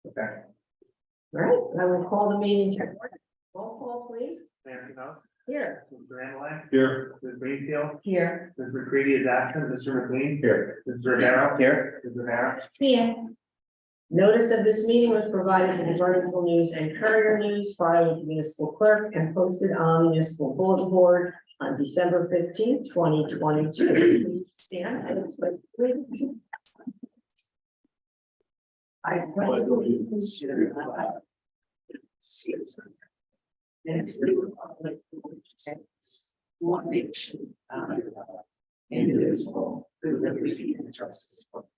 Okay. All right, I will call the meeting to order. Roll call, please. Mayor Knox, Here. Mr. Ambeline, Here. Ms. Greenfield, Here. Ms. McCready is absent, Mr. McLean, Here. Mr. Rivera, Here. Ms. Rivera. Here. Notice of this meeting was provided to the Bernardsville News and Courier News, filed with the municipal clerk and posted on the municipal bulletin board on December 15th, 2022. Please stand for the pledge, please. I pledge allegiance to the flag and to the republic for which it stands, one nation, under God, indivisible, with liberty and justice for all.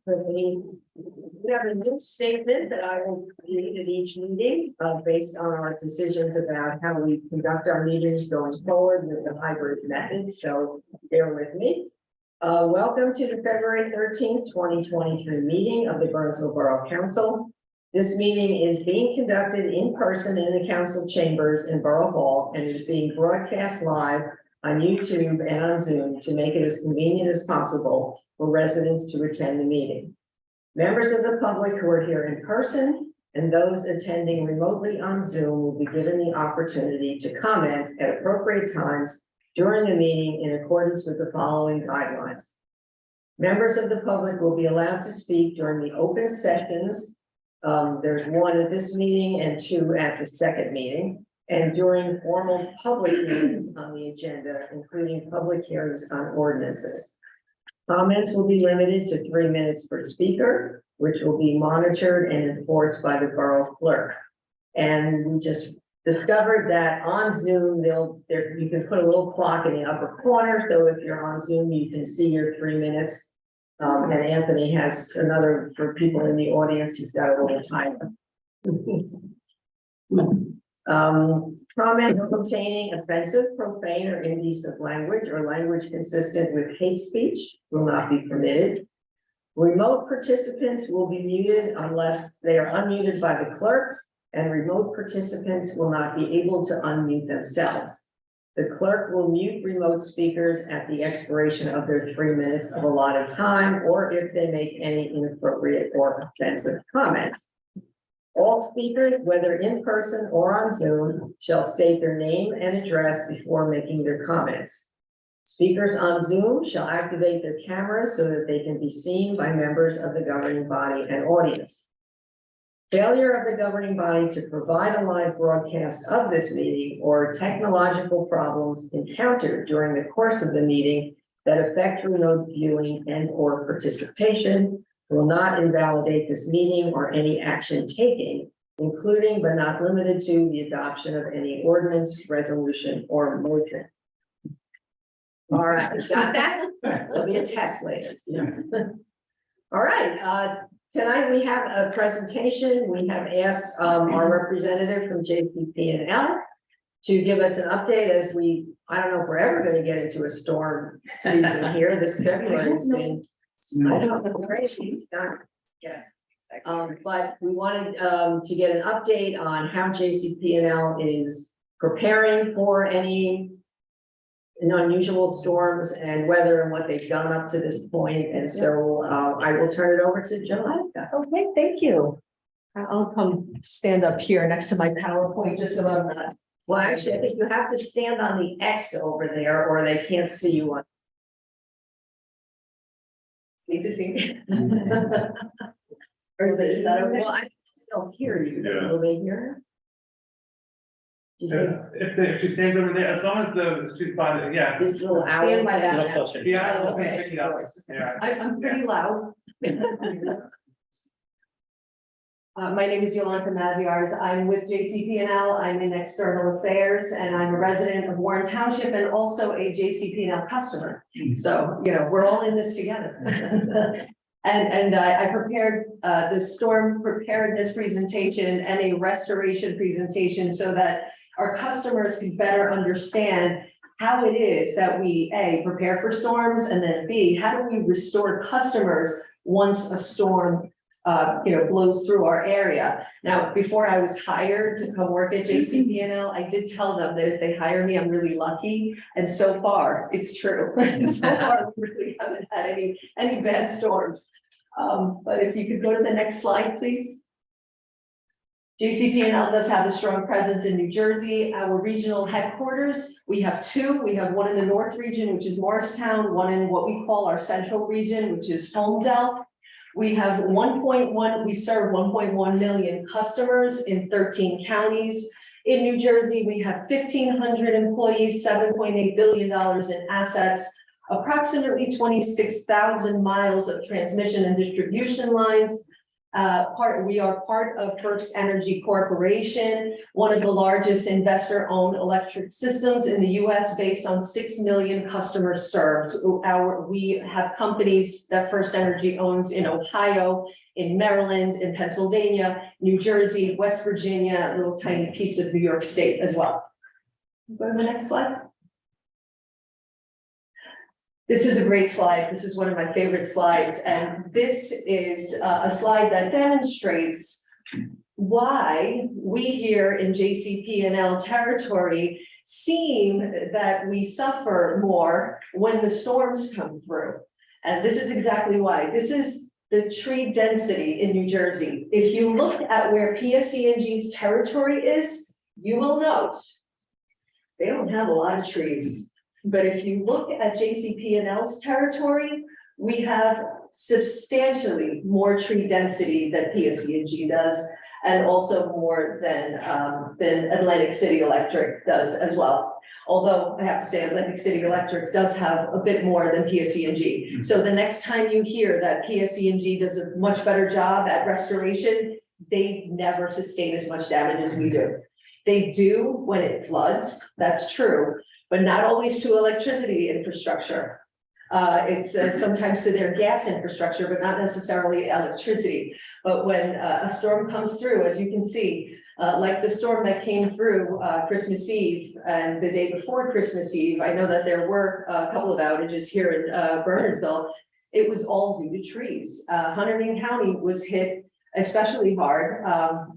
We have a new statement that I will read at each meeting, based on our decisions about how we conduct our meetings going forward with the hybrid method. So bear with me. Welcome to the February 13th, 2023 meeting of the Bernardsville Borough Council. This meeting is being conducted in person in the council chambers in Borough Hall and is being broadcast live on YouTube and on Zoom to make it as convenient as possible for residents to attend the meeting. Members of the public who are here in person and those attending remotely on Zoom will be given the opportunity to comment at appropriate times during the meeting in accordance with the following guidelines. Members of the public will be allowed to speak during the open sessions. There's one at this meeting and two at the second meeting. And during formal public hearings on the agenda, including public hearings on ordinances. Comments will be limited to 3 minutes per speaker, which will be monitored and enforced by the borough clerk. And we just discovered that on Zoom, you can put a little clock in the upper corner. So if you're on Zoom, you can see your 3 minutes. And Anthony has another for people in the audience. He's got a little timer. Comment containing offensive, profane, or indecent language or language consistent with hate speech will not be permitted. Remote participants will be muted unless they are unmuted by the clerk, and remote participants will not be able to unmute themselves. The clerk will mute remote speakers at the expiration of their 3 minutes of allotted time, or if they make any inappropriate or offensive comments. All speakers, whether in person or on Zoom, shall state their name and address before making their comments. Speakers on Zoom shall activate their cameras so that they can be seen by members of the governing body and audience. Failure of the governing body to provide a live broadcast of this meeting or technological problems encountered during the course of the meeting that affect remote viewing and or participation will not invalidate this meeting or any action taken, including but not limited to the adoption of any ordinance, resolution, or motion. All right, got that? There'll be a test later. All right, tonight we have a presentation. We have asked our representative from JCP&L to give us an update as I don't know if we're ever going to get into a storm season here. This February has been, I don't know, crazy. Yes. But we wanted to get an update on how JCP&L is preparing for any unusual storms and weather and what they've done up to this point. And so I will turn it over to Joanna. Okay, thank you. I'll come stand up here next to my PowerPoint just so I'm not. Well, actually, I think you have to stand on the X over there or they can't see you on. Need to see me. Or is that okay? Well, I don't hear you. Yeah. Will they hear? Do you think If she stands over there, as long as she's by the, yeah. this little owl? Stand by that. Yeah. Oh, okay. Yeah. I'm pretty loud. My name is Yolanta Maziarz. I'm with JCP&L. I'm in external affairs and I'm a resident of Warren Township and also a JCP&L customer. So, we're all in this together. And I prepared the storm preparedness presentation and a restoration presentation so that our customers can better understand how it is that we A, prepare for storms, and then B, how do we restore customers once a storm blows through our area. Now, before I was hired to come work at JCP&L, I did tell them that if they hire me, I'm really lucky. And so far, it's true. So far, we really haven't had any bad storms. But if you could go to the next slide, please. JCP&L does have a strong presence in New Jersey. Our regional headquarters, we have two. We have one in the North region, which is Morristown, one in what we call our central region, which is Holmdel. We have we serve 1.1 million customers in 13 counties. In New Jersey, we have 1,500 employees, $7.8 billion in assets, approximately 26,000 miles of transmission and distribution lines. We are part of First Energy Corporation, one of the largest investor-owned electric systems in the US based on 6 million customers served. We have companies that First Energy owns in Ohio, in Maryland, in Pennsylvania, New Jersey, West Virginia, a little tiny piece of New York State as well. Go to the next slide. This is a great slide. This is one of my favorite slides. And this is a slide that demonstrates why we here in JCP&L territory seem that we suffer more when the storms come through. And this is exactly why. This is the tree density in New Jersey. If you look at where PSE&G's territory is, you will note they don't have a lot of trees. But if you look at JCP&L's territory, we have substantially more tree density than PSE&G does, and also more than Atlantic City Electric does as well. Although I have to say Atlantic City Electric does have a bit more than PSE&G. So the next time you hear that PSE&G does a much better job at restoration, they never sustain as much damage as we do. They do when it floods, that's true, but not always to electricity infrastructure. It's sometimes to their gas infrastructure, but not necessarily electricity. But when a storm comes through, as you can see, like the storm that came through Christmas Eve and the day before Christmas Eve, I know that there were a couple of outages here in Bernardsville. It was all due to trees. Hunterdon County was hit especially hard.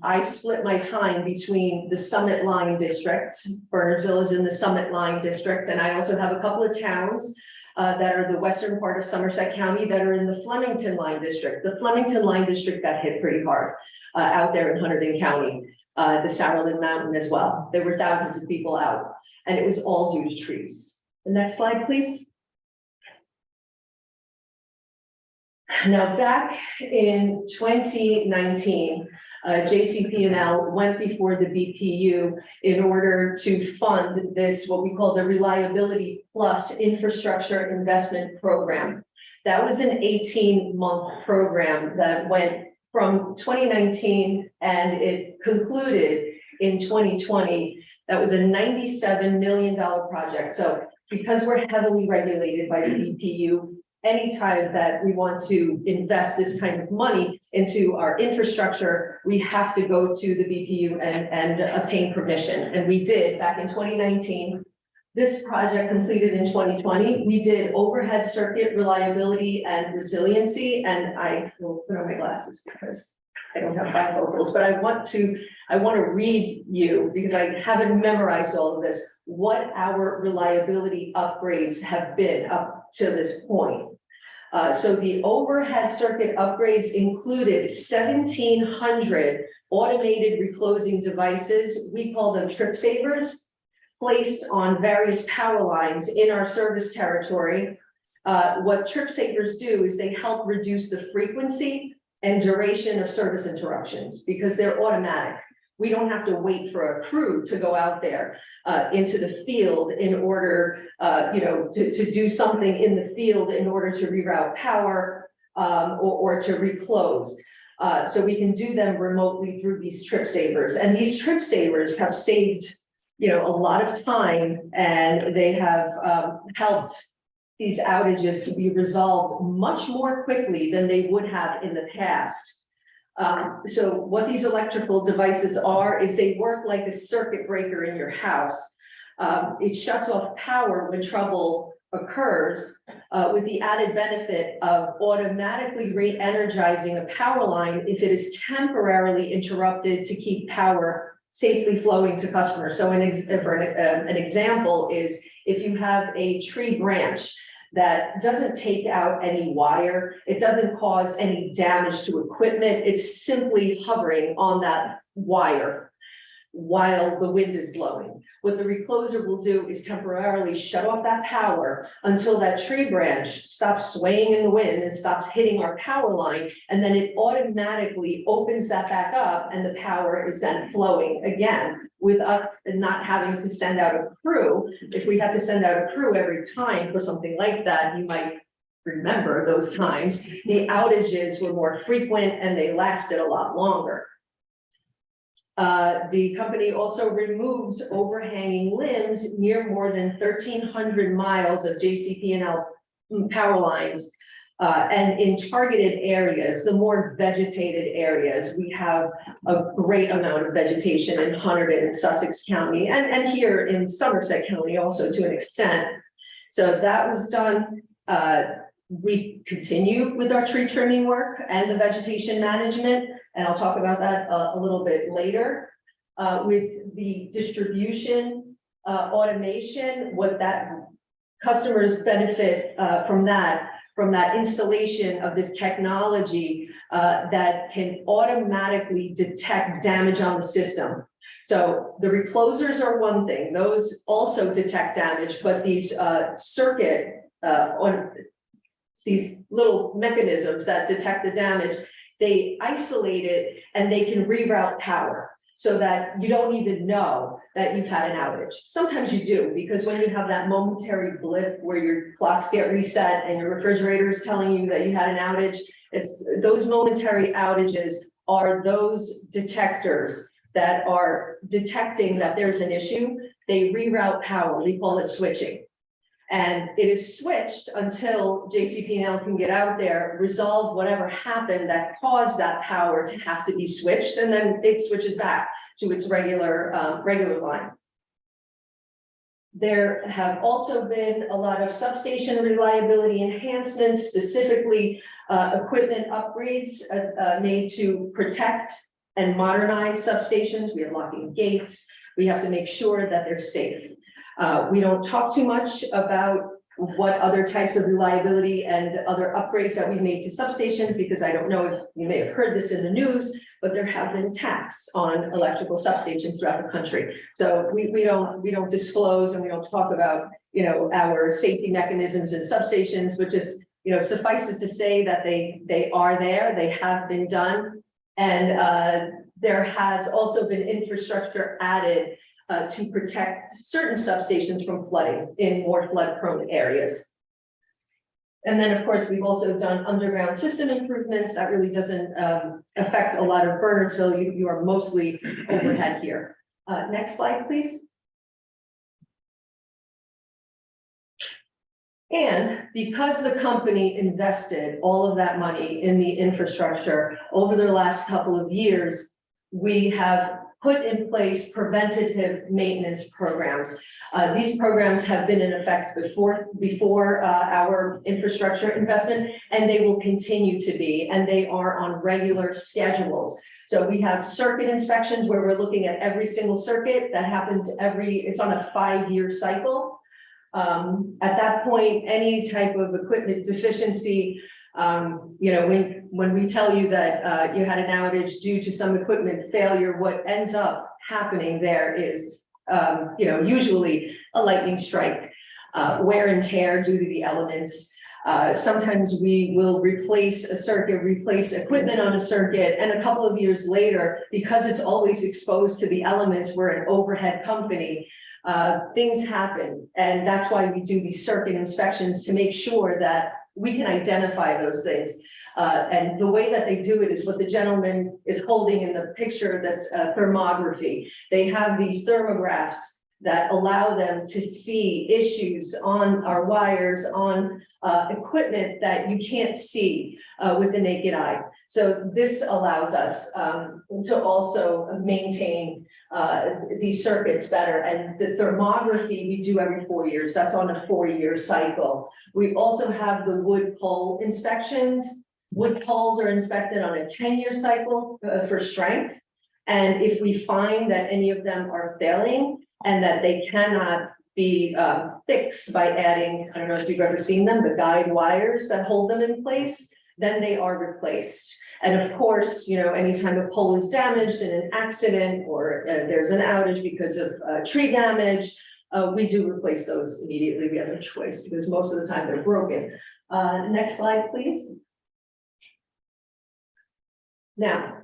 I split my time between the Summit Line District. Bernardsville is in the Summit Line District, and I also have a couple of towns that are the western part of Somerset County that are in the Flemington Line District. The Flemington Line District got hit pretty hard out there in Hunterdon County, the Saralin Mountain as well. There were thousands of people out, and it was all due to trees. The next slide, please. Now, back in 2019, JCP&L went before the BPU in order to fund this, what we call the Reliability Plus Infrastructure Investment Program. That was an 18-month program that went from 2019 and it concluded in 2020. That was a $97 million project. So because we're heavily regulated by the BPU, anytime that we want to invest this kind of money into our infrastructure, we have to go to the BPU and obtain permission. And we did back in 2019. This project completed in 2020. We did overhead circuit reliability and resiliency. And I will put on my glasses because I don't have bifocals, but I want to read you, because I haven't memorized all of this, what our reliability upgrades have been up to this point. So the overhead circuit upgrades included 1,700 automated reclosing devices. We call them trip savers, placed on various power lines in our service territory. What trip savers do is they help reduce the frequency and duration of service interruptions because they're automatic. We don't have to wait for a crew to go out there into the field in order, to do something in the field in order to reroute power or to reclose. So we can do them remotely through these trip savers. And these trip savers have saved, a lot of time, and they have helped these outages to be resolved much more quickly than they would have in the past. So what these electrical devices are is they work like a circuit breaker in your house. It shuts off power when trouble occurs with the added benefit of automatically re-energizing a power line if it is temporarily interrupted to keep power safely flowing to customers. So an example is if you have a tree branch that doesn't take out any wire, it doesn't cause any damage to equipment, it's simply hovering on that wire while the wind is blowing. What the recloser will do is temporarily shut off that power until that tree branch stops swaying in the wind and stops hitting our power line, and then it automatically opens that back up and the power is then flowing again, with us not having to send out a crew. If we had to send out a crew every time for something like that, you might remember those times, the outages were more frequent and they lasted a lot longer. The company also removes overhanging limbs near more than 1,300 miles of JCP&L power lines. And in targeted areas, the more vegetated areas, we have a great amount of vegetation in Hunterdon and Sussex County, and here in Somerset County also to an extent. So that was done. We continue with our tree trimming work and the vegetation management, and I'll talk about that a little bit later. With the distribution automation, what that customers benefit from that installation of this technology that can automatically detect damage on the system. So the reclosers are one thing, those also detect damage, but these these little mechanisms that detect the damage, they isolate it and they can reroute power so that you don't even know that you've had an outage. Sometimes you do, because when you have that momentary blip where your clocks get reset and your refrigerator is telling you that you had an outage, it's those momentary outages are those detectors that are detecting that there's an issue. They reroute power, we call it switching. And it is switched until JCP&L can get out there, resolve whatever happened that caused that power to have to be switched, and then it switches back to its regular line. There have also been a lot of substation reliability enhancements, specifically equipment upgrades made to protect and modernize substations. We are locking gates. We have to make sure that they're safe. We don't talk too much about what other types of reliability and other upgrades that we've made to substations, because I don't know if you may have heard this in the news, but there have been attacks on electrical substations throughout the country. So we don't disclose and we don't talk about, you know, our safety mechanisms and substations, but just, you know, suffice it to say that they are there, they have been done, and there has also been infrastructure added to protect certain substations from flooding in more flood-prone areas. And then, of course, we've also done underground system improvements. That really doesn't affect a lot of Bernardsville. You are mostly overhead here. Next slide, please. And because the company invested all of that money in the infrastructure over the last couple of years, we have put in place preventative maintenance programs. These programs have been in effect before our infrastructure investment, and they will continue to be, and they are on regular schedules. So we have circuit inspections where we're looking at every single circuit. That happens it's on a 5-year cycle. At that point, any type of equipment deficiency, you know, when we tell you that you had an outage due to some equipment failure, what ends up happening there is, you know, usually a lightning strike, wear and tear due to the elements. Sometimes we will replace a circuit, replace equipment on a circuit, and a couple of years later, because it's always exposed to the elements, we're an overhead company, things happen. And that's why we do these circuit inspections, to make sure that we can identify those things. And the way that they do it is what the gentleman is holding in the picture, that's thermography. They have these thermographs that allow them to see issues on our wires, on equipment that you can't see with the naked eye. So this allows us to also maintain these circuits better. And the thermography we do every 4 years. That's on a 4-year cycle. We also have the wood pole inspections. Wood poles are inspected on a 10-year cycle for strength. And if we find that any of them are failing and that they cannot be fixed by adding, I don't know if you've ever seen them, the guide wires that hold them in place, then they are replaced. And of course, you know, anytime a pole is damaged in an accident or there's an outage because of tree damage, we do replace those immediately. We have no choice because most of the time they're broken. Next slide, please. Now,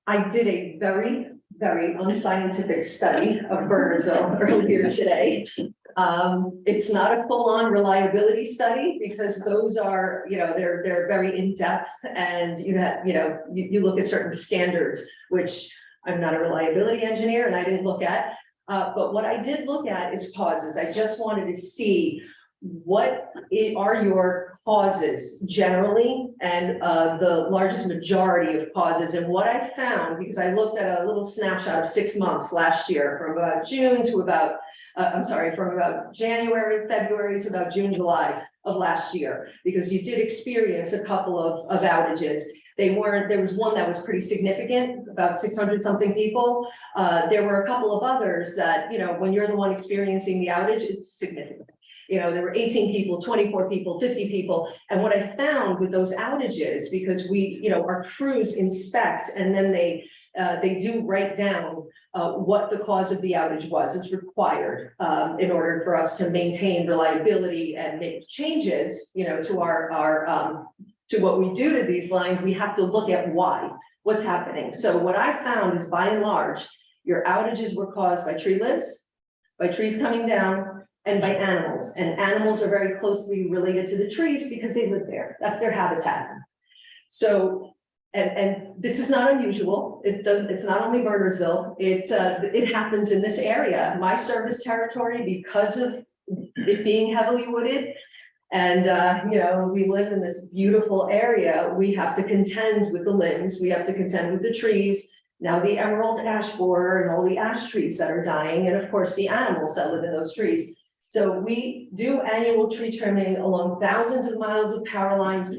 I did a very, very unscientific study of Bernardsville earlier today. It's not a full-on reliability study because those are, you know, they're very in-depth and you look at certain standards, which I'm not a reliability engineer and I didn't look at. But what I did look at is causes. I just wanted to see what are your causes generally and the largest majority of causes. And what I found, because I looked at a little snapshot of 6 months last year from about June to about from about January, February to about June, July of last year, because you did experience a couple of outages. There was one that was pretty significant, about 600 something people. There were a couple of others that, you know, when you're the one experiencing the outage, it's significant. You know, there were 18 people, 24 people, 50 people. And what I found with those outages, because we, you know, our crews inspect and then they do write down what the cause of the outage was. It's required in order for us to maintain reliability and make changes, you know, to our to what we do to these lines. We have to look at what's happening. So what I found is by and large, your outages were caused by tree limbs, by trees coming down, and by animals. And animals are very closely related to the trees because they live there. That's their habitat. So, and this is not unusual. It's not only Bernardsville. It happens in this area. My service territory, because of it being heavily wooded, and you know, we live in this beautiful area, we have to contend with the limbs, we have to contend with the trees. Now the emerald ash borer and all the ash trees that are dying, and of course the animals that live in those trees. So we do annual tree trimming along thousands of miles of power lines.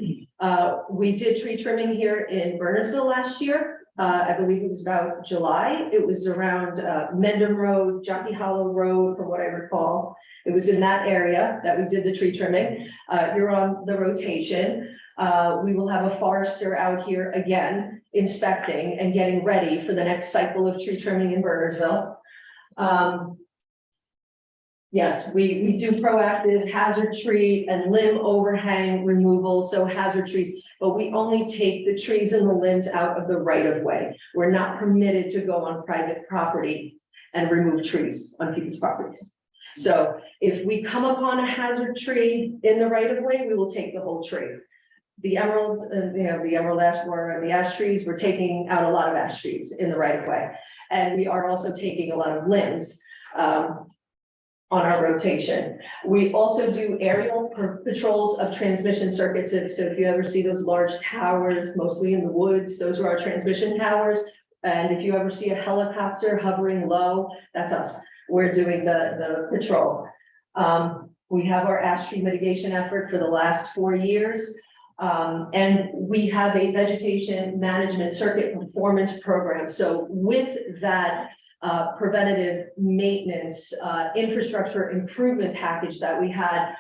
We did tree trimming here in Bernardsville last year. I believe it was about July. It was around Mendham Road, Jockey Hollow Road, from what I recall. It was in that area that we did the tree trimming. You're on the rotation. We will have a forester out here again, inspecting and getting ready for the next cycle of tree trimming in Bernardsville. Yes, we do proactive hazard tree and limb overhang removal, so hazard trees, but we only take the trees and the limbs out of the right of way. We're not permitted to go on private property and remove trees on people's properties. So if we come upon a hazard tree in the right of way, we will take the whole tree. The emerald, the emerald ash borer and the ash trees, we're taking out a lot of ash trees in the right of way. And we are also taking a lot of limbs on our rotation. We also do aerial patrols of transmission circuits. So if you ever see those large towers, mostly in the woods, those are our transmission towers. And if you ever see a helicopter hovering low, that's us. We're doing the patrol. We have our ash tree mitigation effort for the last 4 years. And we have a vegetation management circuit performance program. So with that preventative maintenance infrastructure improvement package that we had,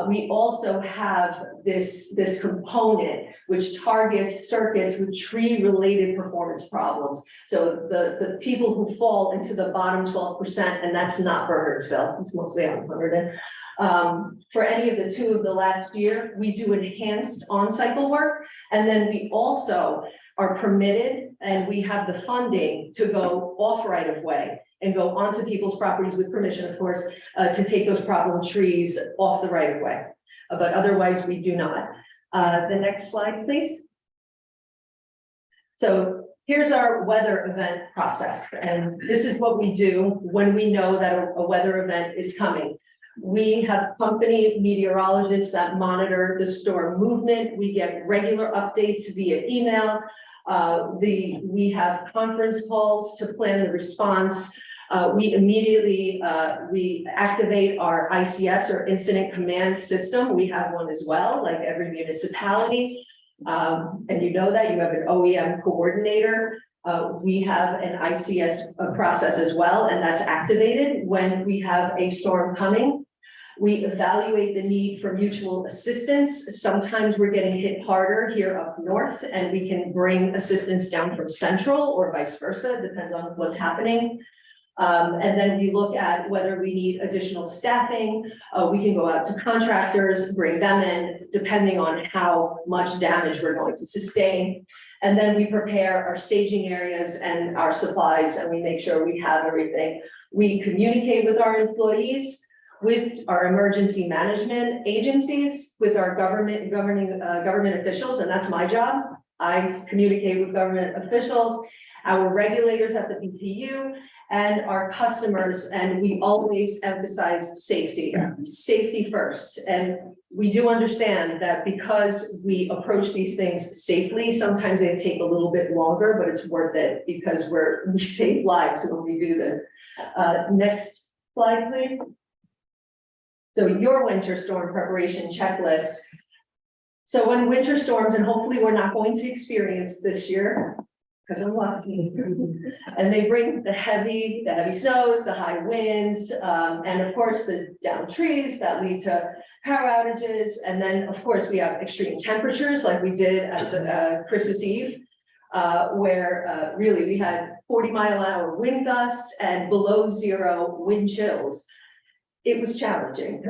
we also have this component which targets circuits with tree related performance problems. So the people who fall into the bottom 12%, and that's not Bernardsville, it's mostly on Hunterdon. For any of the 2 of the last year, we do enhanced on-cycle work, and then we also are permitted and we have the funding to go off right of way and go onto people's properties with permission, of course, to take those problem trees off the right of way. But otherwise we do not. The next slide, please. So here's our weather event process. And this is what we do when we know that a weather event is coming. We have company meteorologists that monitor the storm movement. We get regular updates via email. We have conference calls to plan the response. We immediately, we activate our ICS or incident command system. We have one as well, like every municipality. And you know that you have an OEM coordinator. We have an ICS process as well, and that's activated when we have a storm coming. We evaluate the need for mutual assistance. Sometimes we're getting hit harder here up north, and we can bring assistance down from central or vice versa, depends on what's happening. And then we look at whether we need additional staffing. We can go out to contractors, bring them in, depending on how much damage we're going to sustain. And then we prepare our staging areas and our supplies, and we make sure we have everything. We communicate with our employees, with our emergency management agencies, with our government officials, and that's my job. I communicate with government officials, our regulators at the BPU, and our customers, and we always emphasize safety, safety first. And we do understand that because we approach these things safely, sometimes they take a little bit longer, but it's worth it because we save lives when we do this. Next slide, please. So your winter storm preparation checklist. So when winter storms, and hopefully we're not going to experience this year, because I'm lucky, and they bring the heavy snows, the high winds, and of course the downed trees that lead to power outages. And then of course we have extreme temperatures like we did at the Christmas Eve, where really we had 40-mile-an-hour wind gusts and below zero wind chills. It was challenging.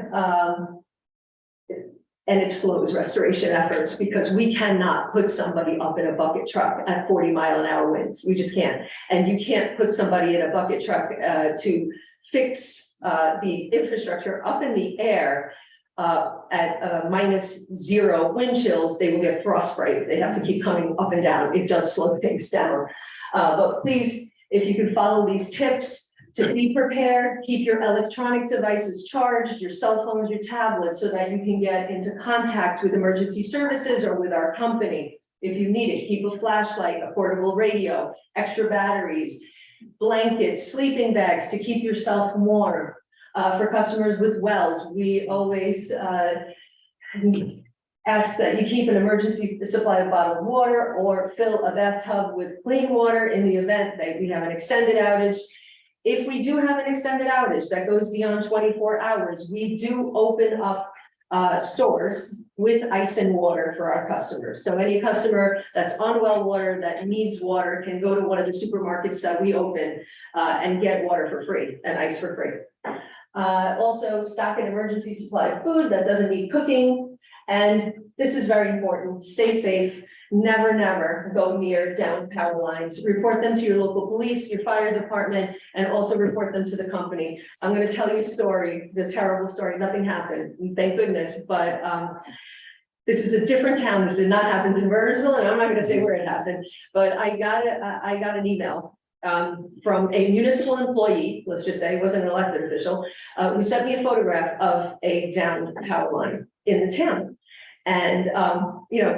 And it slows restoration efforts because we cannot put somebody up in a bucket truck at 40-mile-an-hour winds. We just can't. And you can't put somebody in a bucket truck to fix the infrastructure up in the air at -0 wind chills. They will get frostbite. They have to keep coming up and down. It does slow things down. But please, if you can follow these tips, to be prepared, keep your electronic devices charged, your cell phones, your tablets, so that you can get into contact with emergency services or with our company. If you need it, keep a flashlight, a portable radio, extra batteries, blankets, sleeping bags to keep yourself warm. For customers with wells, we always ask that you keep an emergency supply of bottled water or fill a bathtub with clean water in the event that we have an extended outage. If we do have an extended outage that goes beyond 24 hours, we do open up stores with ice and water for our customers. So any customer that's on well water that needs water can go to one of the supermarkets that we open and get water for free and ice for free. Also stock an emergency supply of food that doesn't need cooking. And this is very important. Stay safe. Never, never go near downed power lines. Report them to your local police, your fire department, and also report them to the company. I'm going to tell you a story. It's a terrible story. Nothing happened, thank goodness. But this is a different town. This did not happen in Bernardsville, and I'm not going to say where it happened. But I got an email from a municipal employee. Let's just say it wasn't an elected official, who sent me a photograph of a downed power line in the town. And you know,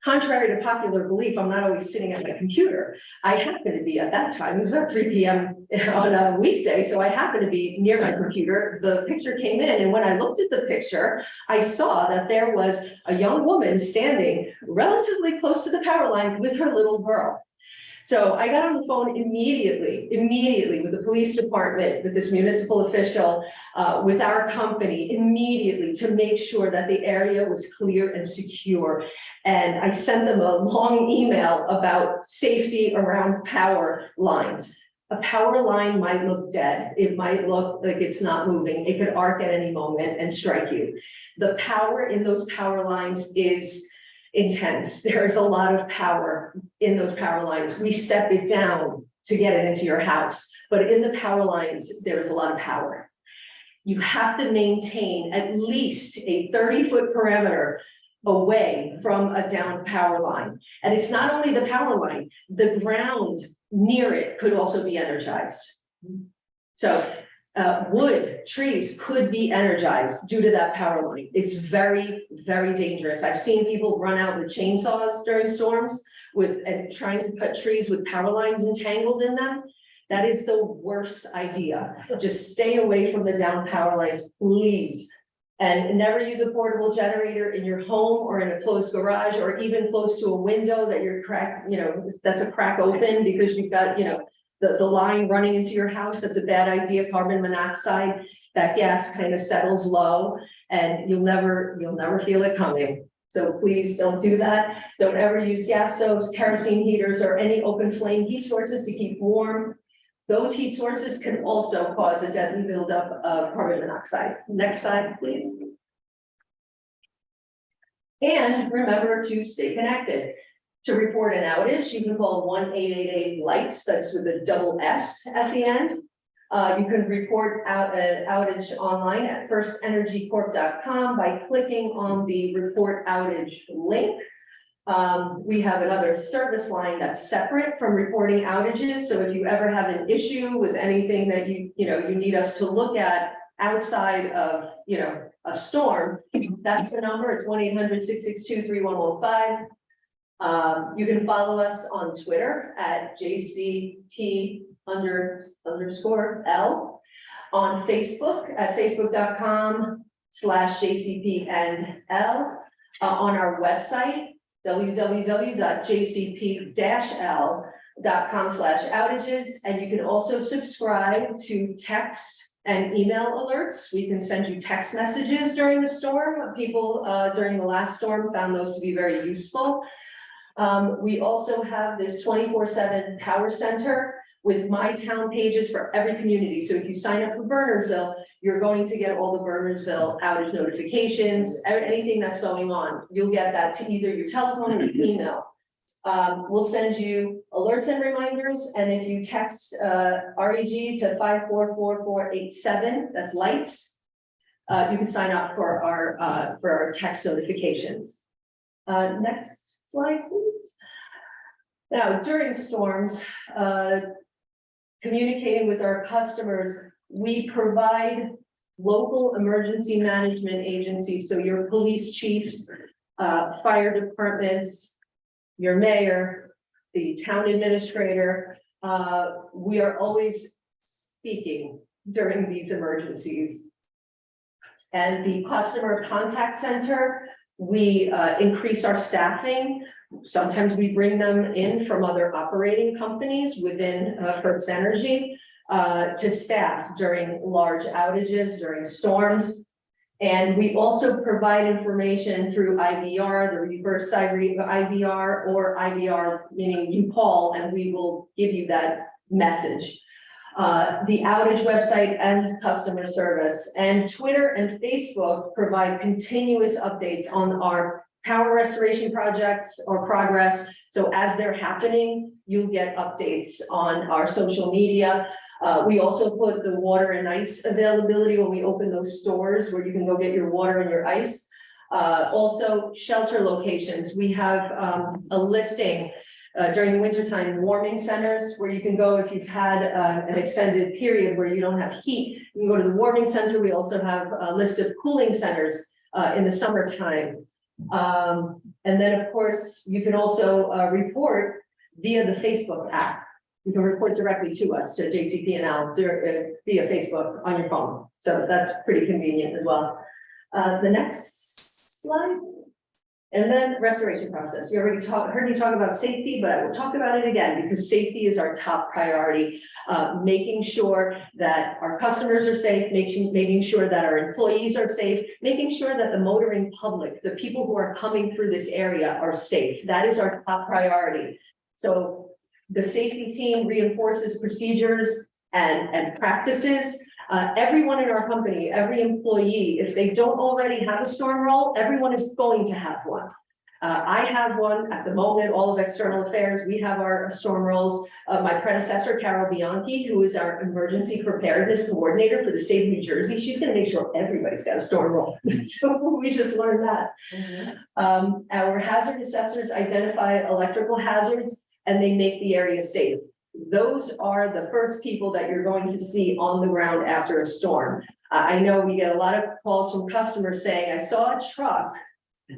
contrary to popular belief, I'm not always sitting at my computer. I happen to be at that time, it was about 3 p.m. on a weekday, so I happened to be near my computer. The picture came in, and when I looked at the picture, I saw that there was a young woman standing relatively close to the power line with her little girl. So I got on the phone immediately with the police department, with this municipal official, with our company, immediately to make sure that the area was clear and secure. And I sent them a long email about safety around power lines. A power line might look dead. It might look like it's not moving. It could arc at any moment and strike you. The power in those power lines is intense. There is a lot of power in those power lines. We step it down to get it into your house, but in the power lines, there is a lot of power. You have to maintain at least a 30-foot perimeter away from a downed power line. And it's not only the power line, the ground near it could also be energized. So Wood, trees could be energized due to that power line. It's very, very dangerous. I've seen people run out with chainsaws during storms and trying to cut trees with power lines entangled in them. That is the worst idea. Just stay away from the down power lines, please. And never use a portable generator in your home or in a closed garage, or even close to a window that you're that's a crack open because you've got, the line running into your house. That's a bad idea. Carbon monoxide, that gas kind of settles low and you'll never feel it coming. So please don't do that. Don't ever use gas stoves, kerosene heaters, or any open flame heat sources to keep warm. Those heat sources can also cause a deadly buildup of carbon monoxide. Next slide, please. And remember to stay connected. To report an outage, you can call 1-888-LIGHTS, that's with a double S at the end. You can report out an outage online at firstenergycorp.com by clicking on the report outage link. We have another service line that's separate from reporting outages. So if you ever have an issue with anything that you need us to look at outside of, a storm, that's the number. It's 1-800-662-3115. You can follow us on Twitter at JCP_L, on Facebook at facebook.com/JCP&L, on our website, www.jcp-l.com/outages. And you can also subscribe to text and email alerts. We can send you text messages during the storm. People during the last storm found those to be very useful. We also have this 24/7 power center with my town pages for every community. So if you sign up for Bernardsville, you're going to get all the Bernardsville outage notifications, anything that's going on. You'll get that to either your telephone or your email. We'll send you alerts and reminders. And if you text REG to 544487, that's lights, you can sign up for our text notifications. Next slide, please. Now, during storms, communicating with our customers, we provide local emergency management agencies. So your police chiefs, fire departments, your mayor, the town administrator, we are always speaking during these emergencies. And the customer contact center, we increase our staffing. Sometimes we bring them in from other operating companies within First Energy to staff during large outages, during storms. And we also provide information through IVR, the reverse IVR, or IVR, meaning you call and we will give you that message. The outage website and customer service, and Twitter and Facebook provide continuous updates on our power restoration projects or progress. So as they're happening, you'll get updates on our social media. We also put the water and ice availability when we open those stores where you can go get your water and your ice. Also shelter locations. We have a listing during the wintertime, warming centers where you can go if you've had an extended period where you don't have heat. You can go to the warming center. We also have a list of cooling centers in the summertime. And then of course, you can also report via the Facebook app. You can report directly to us, to JCP&L via Facebook on your phone. So that's pretty convenient as well. The next slide. And then restoration process. You already heard me talk about safety, but I will talk about it again because safety is our top priority. Making sure that our customers are safe, making sure that our employees are safe, making sure that the motoring public, the people who are coming through this area are safe. That is our top priority. So the safety team reinforces procedures and practices. Everyone in our company, every employee, if they don't already have a storm roll, everyone is going to have one. I have one at the moment, all of external affairs, we have our storm rolls. My predecessor, Carol Bianchi, who is our emergency preparedness coordinator for the state of New Jersey, she's gonna make sure everybody's got a storm roll. So we just learned that. Our hazard assessors identify electrical hazards and they make the area safe. those are the first people that you're going to see on the ground after a storm. I know we get a lot of calls from customers saying, I saw a truck.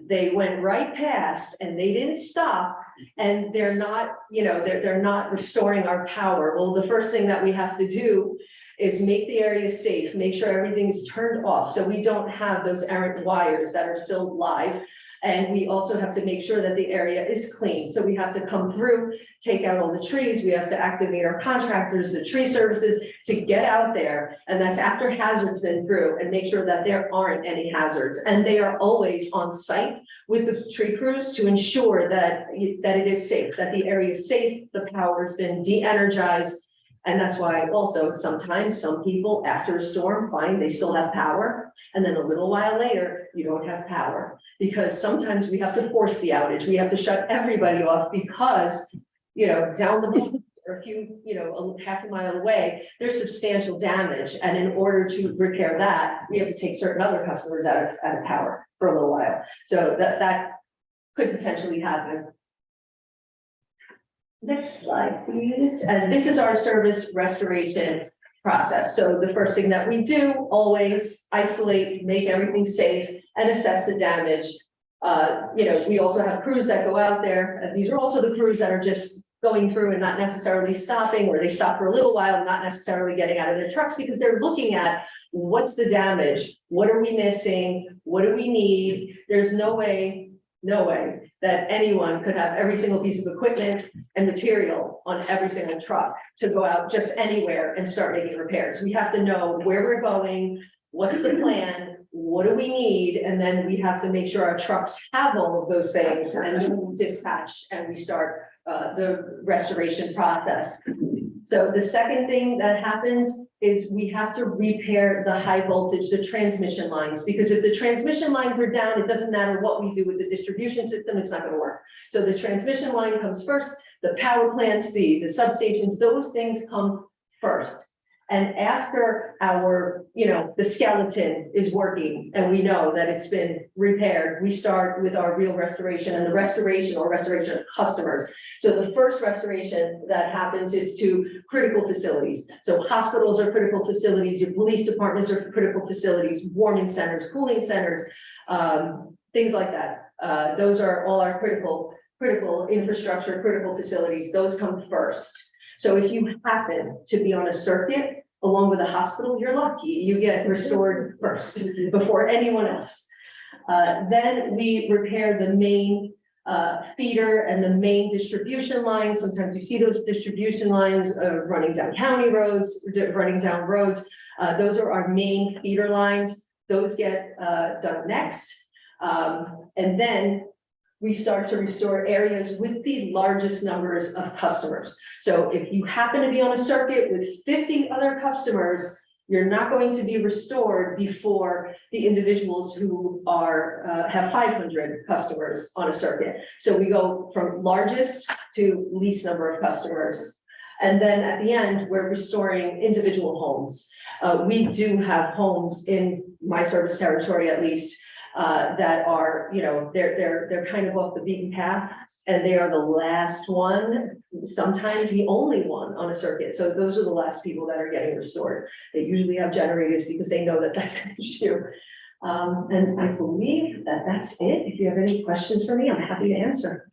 They went right past and they didn't stop, and they're not, they're not restoring our power. Well, the first thing that we have to do is make the area safe, make sure everything's turned off, so we don't have those errant wires that are still live. And we also have to make sure that the area is clean. So we have to come through, take out all the trees. We have to activate our contractors, the tree services, to get out there. And that's after hazards been through, and make sure that there aren't any hazards. And they are always on site with the tree crews to ensure that it is safe, that the area is safe, the power has been de-energized. And that's why also sometimes some people after a storm find they still have power. And then a little while later, you don't have power, because sometimes we have to force the outage. We have to shut everybody off because, down the block or a few, half a mile away, there's substantial damage. And in order to repair that, we have to take certain other customers out of power for a little while. So that could potentially happen. Next slide, please. And this is our service restoration process. So the first thing that we do, always isolate, make everything safe, and assess the damage. We also have crews that go out there, and these are also the crews that are just going through and not necessarily stopping, or they stop for a little while, not necessarily getting out of their trucks, because they're looking at what's the damage, what are we missing, what do we need. There's no way that anyone could have every single piece of equipment and material on every single truck to go out just anywhere and start making repairs. We have to know where we're going, what's the plan, what do we need, and then we have to make sure our trucks have all of those things, and then dispatch, and we start the restoration process. So the second thing that happens is we have to repair the high voltage, the transmission lines, because if the transmission lines are down, it doesn't matter what we do with the distribution system, it's not going to work. So the transmission line comes first, the power plants, the substations, those things come first. And after our, the skeleton is working and we know that it's been repaired, we start with our real restoration and the restoration of customers. So the first restoration that happens is to critical facilities. So hospitals are critical facilities, your police departments are critical facilities, warming centers, cooling centers, things like that. Those are all our critical infrastructure, critical facilities. Those come first. So if you happen to be on a circuit along with a hospital, you're lucky. You get restored first before anyone else. Then we repair the main feeder and the main distribution lines. Sometimes you see those distribution lines running down county roads, running down roads. Those are our main feeder lines. Those get done next. And then we start to restore areas with the largest numbers of customers. So if you happen to be on a circuit with 50 other customers, you're not going to be restored before the individuals who are have 500 customers on a circuit. So we go from largest to least number of customers. And then at the end, we're restoring individual homes. We do have homes in my service territory, at least, that are, they're kind of off the beaten path, and they are the last one, sometimes the only one on a circuit. So those are the last people that are getting restored. They usually have generators because they know that that's an issue. And I believe that that's it. If you have any questions for me, I'm happy to answer.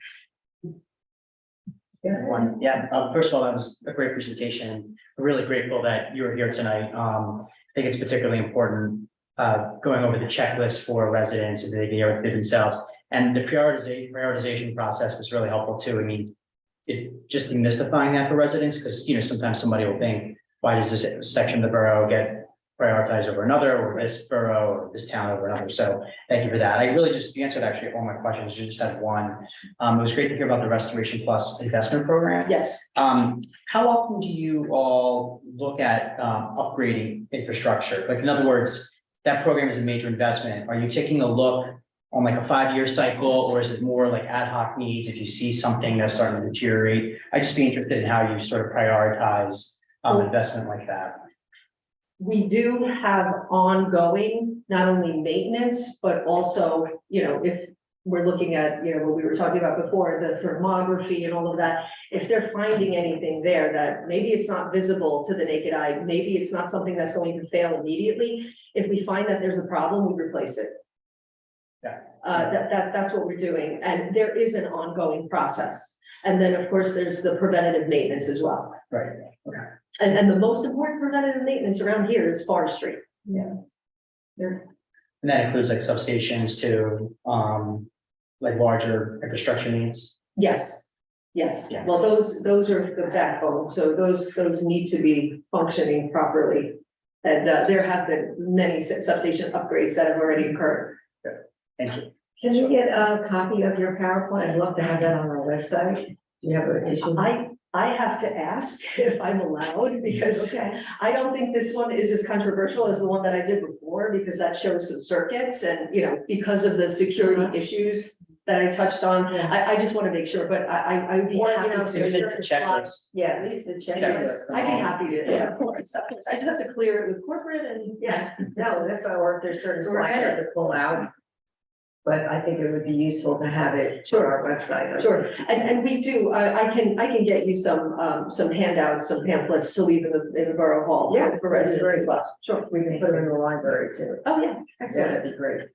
First of all, that was a great presentation. We're really grateful that you were here tonight. I think it's particularly important going over the checklist for residents and they get with themselves. And the prioritization process was really helpful too. I mean, it just demystifying that for residents, because sometimes somebody will think, why does this section of the borough get prioritized over another, or this borough or this town over another? So thank you for that. You answered actually all my questions. You just had one. It was great to hear about the Restoration Plus investment program. Yes. How often do you all look at upgrading infrastructure? Like, in other words, that program is a major investment. Are you taking a look on like a 5-year cycle, or is it more like ad hoc needs if you see something that's starting to deteriorate? I'd just be interested in how you sort of prioritize investment like that. We do have ongoing, not only maintenance, but also, if we're looking at, what we were talking about before, the thermography and all of that. If they're finding anything there that maybe it's not visible to the naked eye, maybe it's not something that's going to fail immediately. If we find that there's a problem, we replace it. Yeah. That's what we're doing. And there is an ongoing process. And then, of course, there's the preventative maintenance as well. Right. And the most important preventative maintenance around here is forestry. Yeah. And that includes like substations to, like larger infrastructure needs. Yes, yes. Yeah. Well, those are the backbone. So those need to be functioning properly. And there have been many substation upgrades that have already occurred. Thank you. Can you get a copy of your power plan? I'd love to have that on our website. Do you have an issue? I have to ask if I'm allowed, because Okay. I don't think this one is as controversial as the one that I did before, because that shows some circuits and, because of the security issues that I touched on. Yeah. I just want to make sure, but I would be Or, happy there's to. certain Checklist. spots- Yeah, at least the checklist. Checklist. I'd be happy to, Yeah. I just have to clear it with corporate and. Yeah, no, that's why, or if there's certain Go spots ahead. to pull out. But I think it would be useful to have it on our website. Sure, and we do, I can get you some handouts, some pamphlets to leave in the Borough Hall. Yeah, For residents very as well. Sure. We can put it in the library too. Oh, yeah, Yeah, excellent. that'd be great.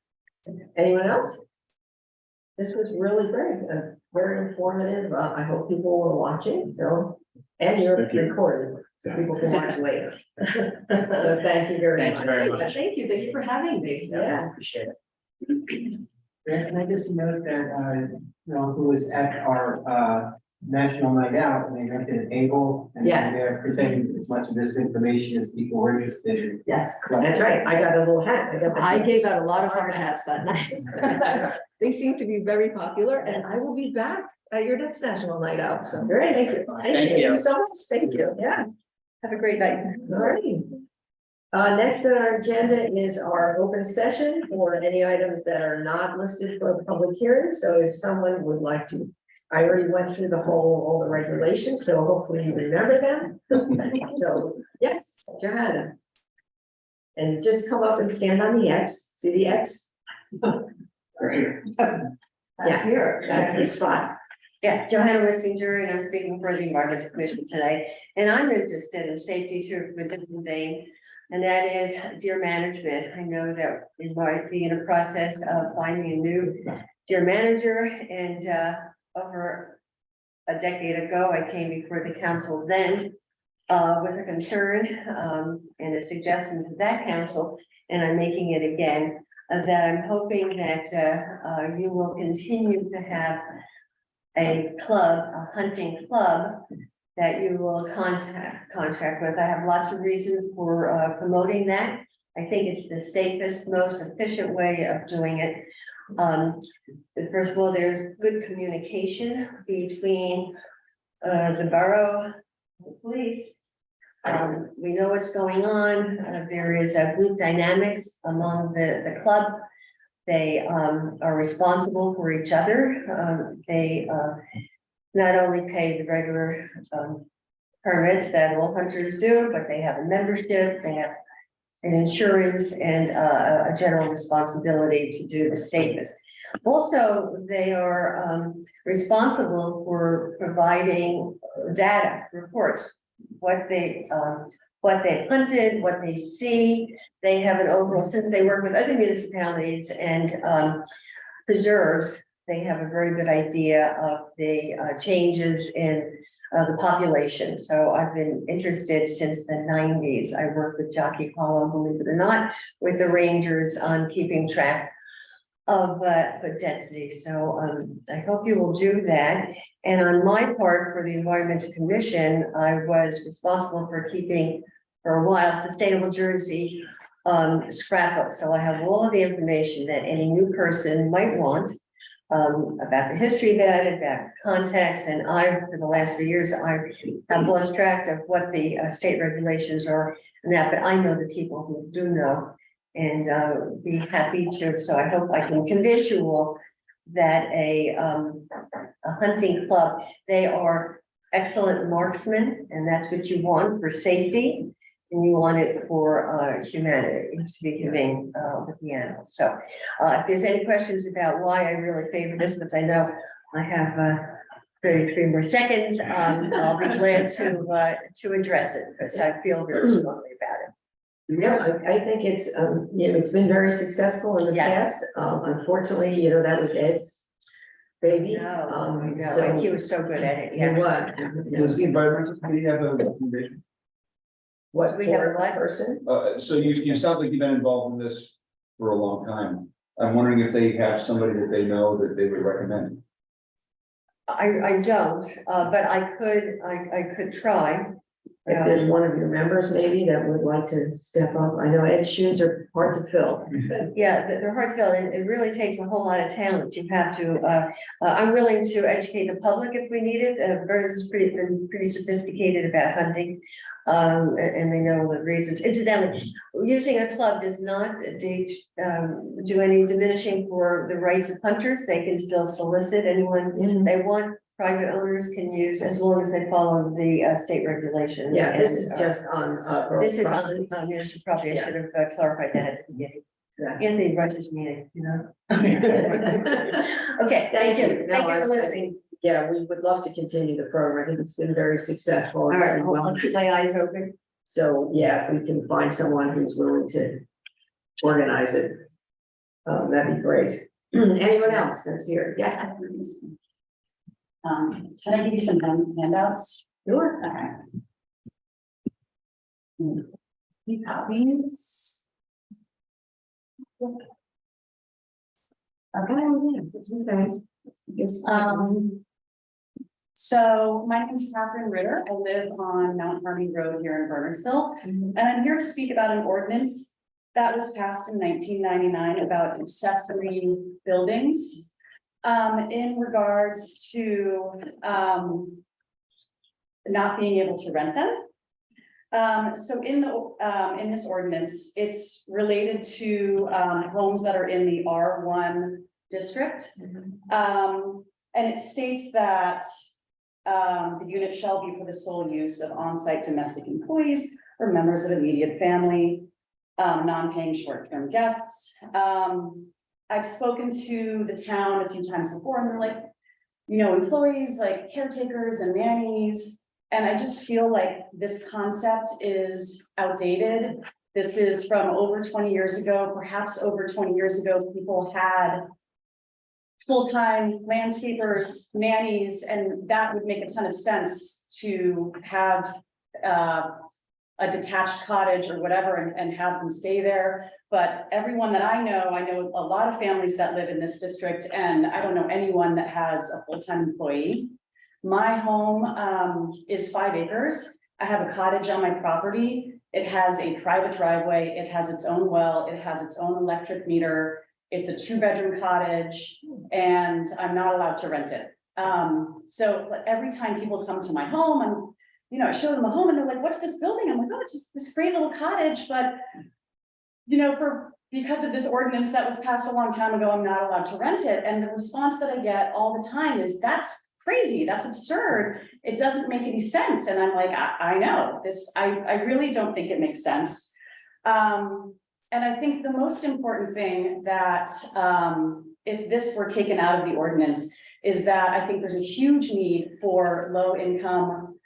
Anyone else? This was really great, very informative. I hope people were watching, so, and you're Thank you. recorded, so people can watch later. So thank you very Thank much. you very much. Thank you for having me. Yeah. Appreciate it. Can I just note that, who was at our, national night out, and they mentioned Able, and Yeah. they're presenting as much of this information as people were interested in. Yes, That's right, I got a little hat. I gave out a lot of hard hats that night. They seem to be very popular, and I will be back at your next national night out, so. Great. Thank you. Thank you. So much, thank you. Yeah. Have a great night. All right. Next on our agenda is our open session for any items that are not listed for a public hearing. So if someone would like to, I already went through all the regulations, so hopefully you remember them. So, yes, Johanna. And just come up and stand on the X, see the X? Yeah, here, that's the spot. Yeah, Johanna Wissinger, and I'm speaking for the Environmental Commission today, and I'm interested in safety too, with a different vein. And that is deer management. I know that we might be in a process of finding a new deer manager, and over a decade ago, I came before the council then with a concern and a suggestion to that council, and I'm making it again, that I'm hoping that you will continue to have a club, a hunting club, that you will contract with. I have lots of reasons for promoting that. I think it's the safest, most efficient way of doing it. First of all, there's good communication between the borough, the police. We know what's going on. There is a group dynamics among the club. They are responsible for each other. They not only pay the regular permits that all hunters do, but they have a membership, they have an insurance, and a general responsibility to do the safest. Also, they are responsible for providing data reports, what they hunted, what they see. They have an overall, since they work with other municipalities and preserves, they have a very good idea of the changes in the population. So I've been interested since the 90s. I worked with Jockey Hollow, believe it or not, with the rangers on keeping track of the density. So I hope you will do that. And on my part, for the Environmental Commission, I was responsible for keeping, for a while, Sustainable Jersey scrapbook. So I have all of the information that any new person might want about the history of it, about context. And for the last 3 years, I have lost track of what the state regulations are and that, but I know the people who do know, and be happy to. So I hope I can convince you all that a hunting club, they are excellent marksmen, and that's what you want for safety. and you want it for humanity to be humane with the animals. So if there's any questions about why I really favor this, because I know I have 33 more seconds, I'll be glad to address it because I feel very strongly about it. Yeah, I think it's, it's been very successful in the Yes. past. Unfortunately, that was Ed's baby. No, So and he was so good at it. he Yeah. was. Does the environmental committee have a recommendation? What We have for what? a person? So you sound like you've been involved in this for a long time. I'm wondering if they have somebody that they know that they would recommend. I don't, but I could try. If there's one of your members maybe that would like to step up. I know Ed's shoes are hard to fill. Yeah, they're hard to fill, and it really takes a whole lot of talent. You have to, I'm willing to educate the public if we need it. Bernard's been pretty sophisticated about hunting. And they know the reasons. Incidentally, using a club does not do any diminishing for the rights of hunters. They can still solicit anyone they want. Private owners can use as long as they follow the state regulations. Yeah, this is And, just on. this is property. on municipal property. I should have clarified that at the beginning. Yeah. Anthony rushes me, Okay, thank you. No, Thank you I- for listening. Yeah, we would love to continue the program. I think it's been very successful. All right, I'll keep my eyes open. So, yeah, if we can find someone who's willing to organize it. That'd be great. Anyone else that's here? Yes. Can I give you some handouts? Sure. Okay. Few copies. Okay. Yes. So my name is Catherine Ritter. I live on Mount Harmony Road here in Bernardsville. And I'm here to speak about an ordinance that was passed in 1999 about accessory buildings. In regards to not being able to rent them. So in this ordinance, it's related to homes that are in the R1 district. And it states that the unit shall be for the sole use of on-site domestic employees or members of immediate family, non-paying short-term guests. I've spoken to the town a few times before and they're like, employees like caretakers and nannies. And I just feel like this concept is outdated. This is from over 20 years ago, perhaps over 20 years ago, people had full-time landscapers, nannies, and that would make a ton of sense to have a detached cottage or whatever and have them stay there. But everyone that I know a lot of families that live in this district, and I don't know anyone that has a full-time employee. My home is 5 acres. I have a cottage on my property. It has a private driveway. It has its own well. It has its own electric meter. It's a 2-bedroom cottage and I'm not allowed to rent it. So every time people come to my home, I show them the home and they're like, what's this building? I'm like, oh, it's this great little cottage, but because of this ordinance that was passed a long time ago, I'm not allowed to rent it. And the response that I get all the time is, that's crazy, that's absurd. It doesn't make any sense. And I'm like, I know this, I really don't think it makes sense. And I think the most important thing that if this were taken out of the ordinance is that I think there's a huge need for low income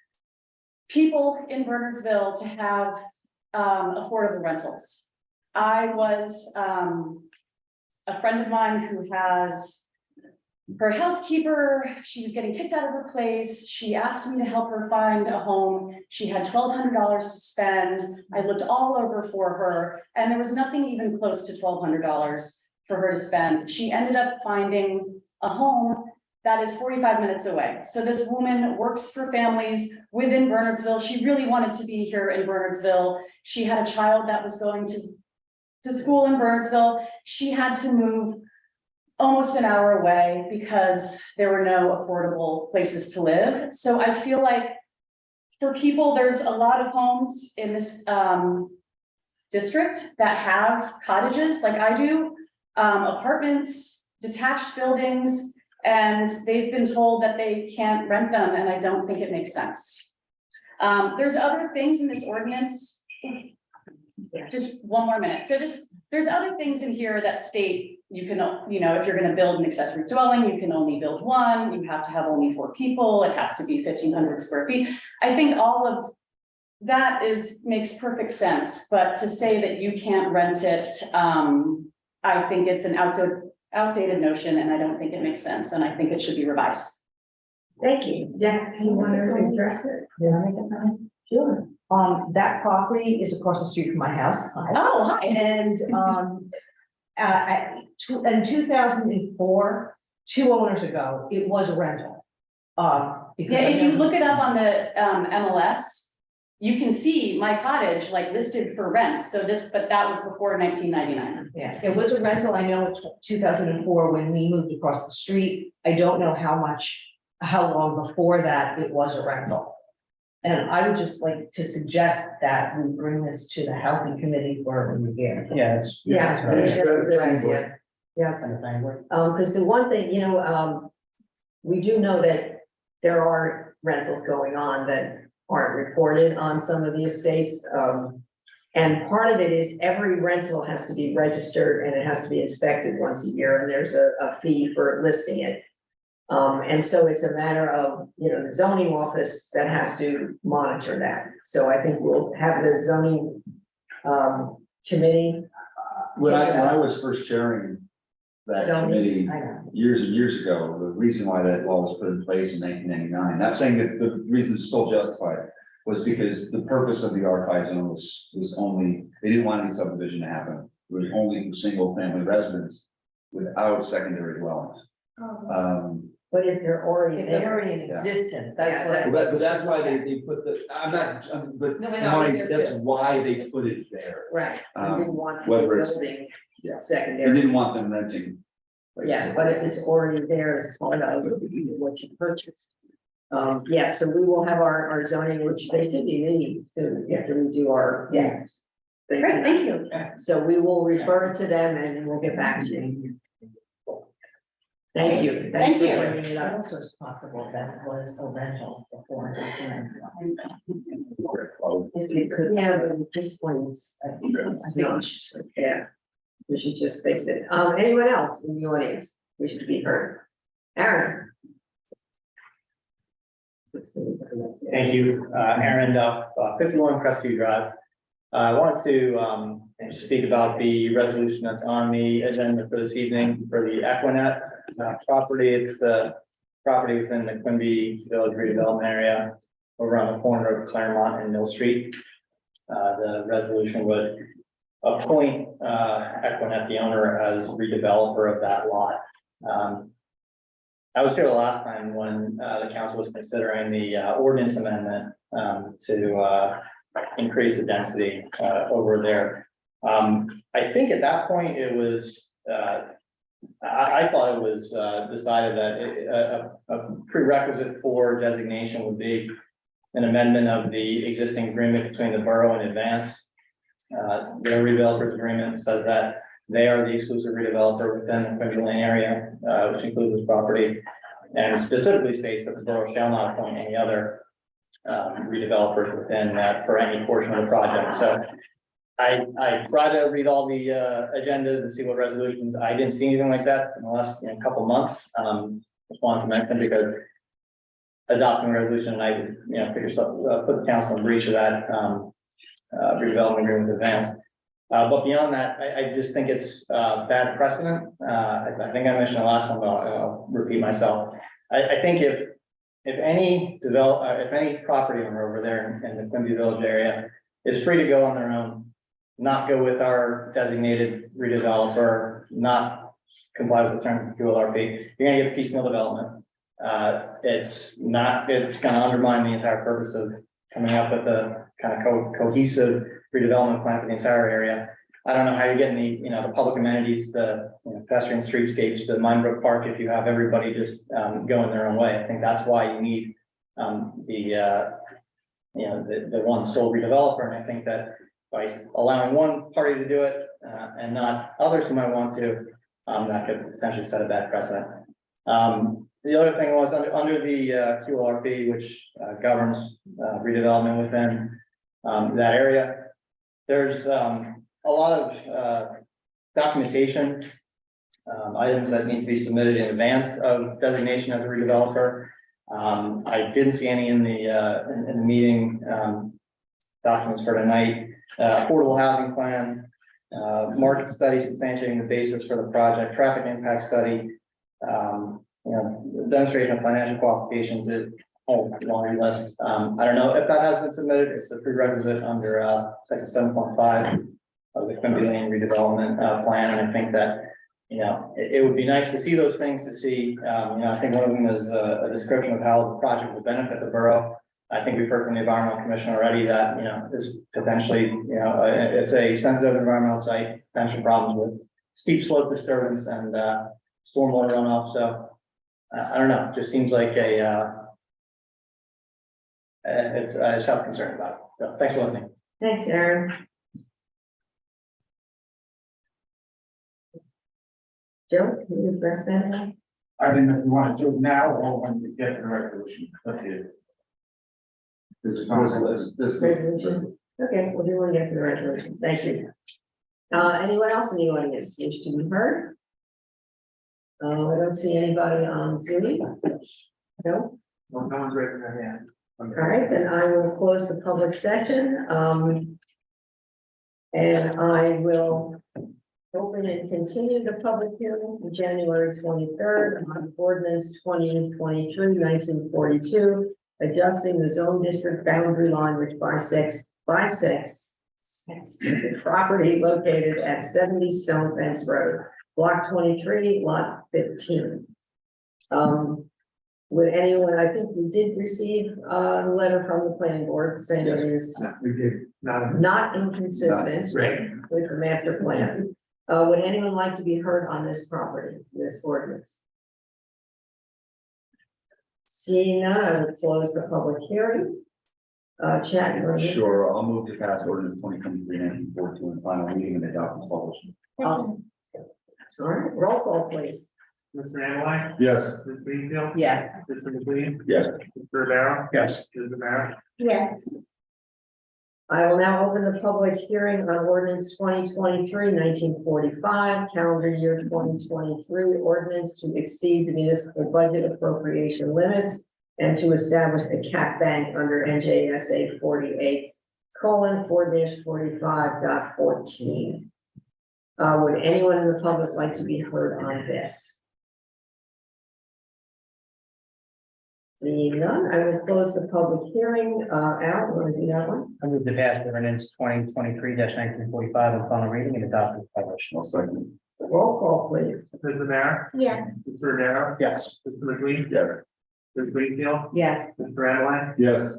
people in Bernardsville to have affordable rentals. I was a friend of mine who has her housekeeper, she was getting kicked out of her place. She asked me to help her find a home. She had $1,200 to spend. I looked all over for her and there was nothing even close to $1,200 for her to spend. She ended up finding a home that is 45 minutes away. So this woman works for families within Bernardsville. She really wanted to be here in Bernardsville. She had a child that was going to school in Bernardsville. She had to move almost an hour away because there were no affordable places to live. So I feel like for people, there's a lot of homes in this district that have cottages like I do, apartments, detached buildings, and they've been told that they can't rent them, and I don't think it makes sense. There's other things in this ordinance Just one more minute. So just, there's other things in here that state you can, you know, if you're gonna build an accessory dwelling, you can only build one, you have to have only 4 people, it has to be 1,500 square feet. I think all of that makes perfect sense, but to say that you can't rent it, I think it's an outdated notion, and I don't think it makes sense, and I think it should be revised. Thank you. Jack, you want to address it? Yeah, I make a comment? Sure. That property is across the street from my house. Oh, hi. And, in 2004, 2 owners ago, it was a rental. Because Yeah, I if you never- look it up on the MLS, you can see my cottage like listed for rent, so this, but that was before 1999. Yeah, it was a rental. I know it's 2004 when we moved across the street. I don't know how long before that it was a rental. And I would just like to suggest that we bring this to the housing committee for a review. Yeah, it's. Yeah, that's a good idea. Yeah, And the planning board. because the one thing, we do know that there are rentals going on that aren't reported on some of the estates. And part of it is every rental has to be registered and it has to be inspected once a year, and there's a fee for listing it. And so it's a matter of, the zoning office that has to monitor that. So I think we'll have the zoning committee. When I was first chairing that Zoning, committee I know. years and years ago, the reason why that law was put in place in 1999, not saying that the reason is still justified, was because the purpose of the R5 zone was only, they didn't want any subdivision to happen. It was only single family residents without secondary dwellings. But if they're already If they're there, already in existence, that's Yeah, what. But that's why they put the, but No, I know, I was there that's too. why they put it there. right, we didn't want people whether it's- building Yeah. They secondary. didn't want them renting. Yeah, but if it's already there, it's part of what you purchased. Yeah, so we will have our zoning, which they should be needing to, after we do our. Yeah. thing Great, tonight. thank you. So we will refer it to them and we'll get back to you. Thank you. Thanks for Thank you. bringing it It up. also is possible that was a rental before. It could, yeah, but at this point, I think we should, yeah, we should just fix it. Anyone else in the audience? We should be heard. Aaron. Thank you, Aaron Duff, 51 Crestview Drive. I wanted to just speak about the resolution that's on the agenda for this evening for the Equinet property. It's the property within the Quimby Village redevelopment area over on the corner of Claremont and Mill Street. The resolution would appoint Equinet, the owner, as redeveloper of that lot. I was here the last time when the council was considering the ordinance amendment to increase the density over there. I think at that point it was, I thought it was decided that a prerequisite for designation would be an amendment of the existing agreement between the borough and Advance. The redevelopers agreement says that they are the exclusive redeveloper within the Quimby Lane area, which includes this property. And it specifically states that the borough shall not appoint any other redevelopers within that for any portion of the project. So I tried to read all the agendas and see what resolutions. I didn't see anything like that in the last couple months. Just wanted to mention because adopting a resolution and I would, put yourself, put the council in breach of that redevelopment agreement with Advance. But beyond that, I just think it's bad precedent. I think I mentioned the last one, but I'll repeat myself. I think if any if any property owner over there in the Quimby Village area is free to go on their own, not go with our designated redeveloper, not comply with the terms of QLRP, you're gonna get piecemeal development. It's gonna undermine the entire purpose of coming up with a kind of cohesive redevelopment plan for the entire area. I don't know how you're getting the public amenities, the pedestrian streetscapes, the Brook Park, if you have everybody just going their own way. I think that's why you need the one sole redeveloper. And I think that by allowing one party to do it and not others who might want to, that could potentially set a bad precedent. The other thing was under the QLRP, which governs redevelopment within that area. there's a lot of documentation, items that need to be submitted in advance of designation as a redeveloper. I didn't see any in the meeting documents for tonight. Affordable housing plan, market study substantiating the basis for the project, traffic impact study, demonstration of financial qualifications, is a long list. I don't know if that has been submitted. It's a prerequisite under section 7.5 of the Quimby Lane redevelopment plan. And I think that, it would be nice to see those things, to see, I think one of them is a description of how the project will benefit the borough. I think we've heard from the environmental commission already that, there's potentially, it's a sensitive environmental site, potential problems with steep slope disturbance and stormwater runoff. So I don't know, just seems like it's I just have concern about it. So thanks for listening. Thanks, Aaron. Joe, can you address that? I didn't know if you want to do it now or when we get the resolution. Okay. This is on this. Resolution? Okay, we'll do when we get to the resolution. Thank you. Anyone else in the audience wish to be heard? I don't see anybody on Zoom. No? Well, no one's raising their hand. All right, then I will close the public session. And I will open and continue the public hearing on January 23rd on ordinance 2023-1942, adjusting the zone district boundary line which bisects the property located at 70 Stone Fence Road, block 23, lot 15. Would anyone, I think we did receive a letter from the planning board saying it is We did not. not inconsistent Right. with the master plan. Would anyone like to be heard on this property, this ordinance? Seeing none, I will close the public hearing. Chad, you want to- Sure, I'll move to pass ordinance 2023-1942 and final reading and adopt as published. Awesome. All right, roll call, please. Mr. Analyte, Yes. Ms. Greenfield. Yeah. Mr. McLean, Yes. Mr. Rivera. Yes. Mr. Mayor. Yes. I will now open the public hearing on ordinance 2023-1945, calendar year 2023 ordinance to exceed the municipal budget appropriation limits and to establish a cap bank under NJSA 48:4-45.14. Would anyone in the public like to be heard on this? Seeing none, I will close the public hearing. Al, you want to do that one? I move to pass ordinance 2023-1945 on final reading and adopt as published. I'll second. Roll call, please. Mr. Mayor. Yes. Mr. Rivera. Yes. Mr. McLean. Yes. Ms. Greenfield. Yes. Mr. Analyte. Yes.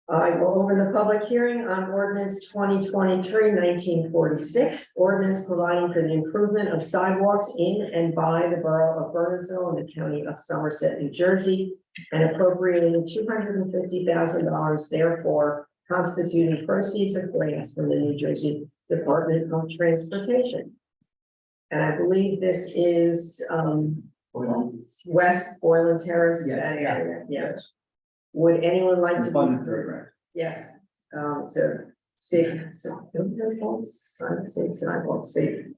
I will open the public hearing on ordinance 2023-1946, ordinance providing for the improvement of sidewalks in and by the Borough of Bernardsville in the county of Somerset, New Jersey, and appropriating $250,000 therefore constituting proceeds of grants from the New Jersey Department of Transportation. And I believe this is West Boylan Terrace, Yes. that area, yes. Would anyone like to? Funded program. Yes, to safe, safe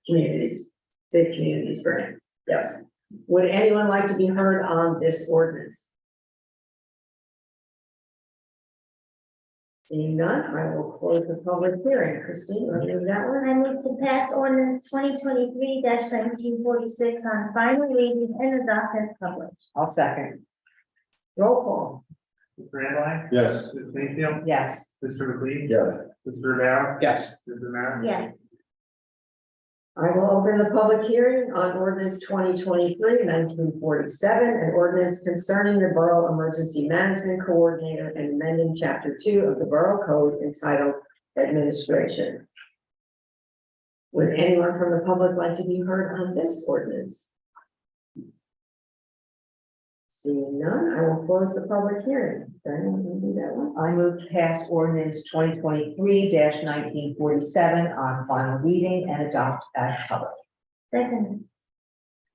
communities grant, yes. Would anyone like to be heard on this ordinance? Seeing none, I will close the public hearing. Christine, want to do that one? I move to pass ordinance 2023-1946 on final reading and adopt as published. I'll second. Roll call. Mr. Analyte. Yes. Ms. Greenfield. Yes. Mr. McLean. Yeah. Mr. Rivera. Yes. Mr. Mayor. Yes. I will open the public hearing on ordinance 2023-1947, an ordinance concerning the Borough Emergency Management Coordinator and amending Chapter 2 of the Borough Code entitled Administration. Would anyone from the public like to be heard on this ordinance? Seeing none, I will close the public hearing. Diane, can you do that one? I move to pass ordinance 2023-1947 on final reading and adopt as published. Second.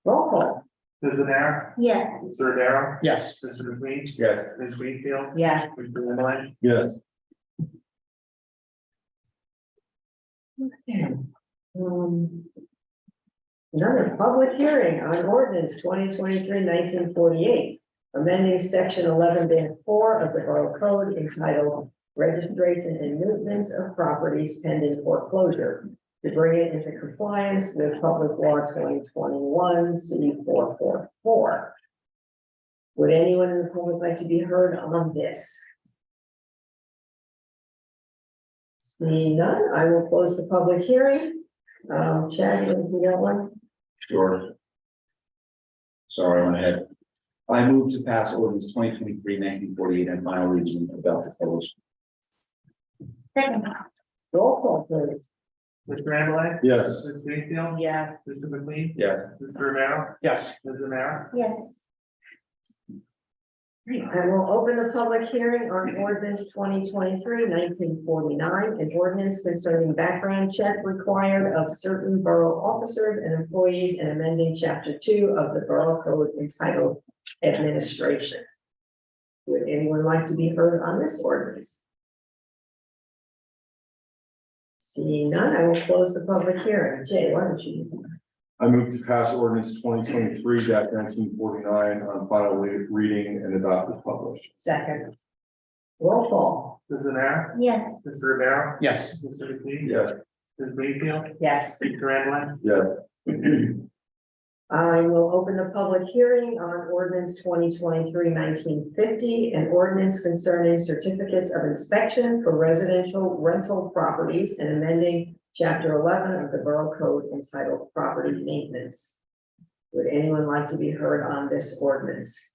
Roll call. Mr. Mayor. Yes. Mr. Rivera. Yes. Mr. McLean. Yes. Ms. Greenfield. Yes. Mr. Analyte. Yes. Another public hearing on ordinance 2023-1948, amending section 11-4 of the Borough Code entitled Registration and Movements of Properties Pending Foreclosure to bring it into compliance with Public Law 2021 C444. Would anyone in the public like to be heard on this? Seeing none, I will close the public hearing. Chad, you got one? Sure. Sorry, I went ahead. I move to pass ordinance 2023-1948 and final reading about the published. Second. Roll call, please. Mr. Ambeline? Yes. Ms. Greenfield? Yeah. Mr. McLean? Yes. Mr. Romero? Yes. Ms. Romero? Yes. I will open the public hearing on ordinance 2023-1949, an ordinance concerning background check required of certain borough officers and employees and amending chapter 2 of the Borough Code entitled Administration. Would anyone like to be heard on this ordinance? Seeing none, I will close the public hearing. Jay, why don't you? I move to pass ordinance 2023-1949 on final reading and adopt as published. Second. Roll call. Ms. Romero? Yes. Mr. Romero? Yes. Mr. McLean? Yes. Ms. Greenfield? Yes. Mr. Ambeline? Yes. I will open the public hearing on ordinance 2023-1950, an ordinance concerning certificates of inspection for residential rental properties and amending chapter 11 of the Borough Code entitled Property Maintenance. Would anyone like to be heard on this ordinance?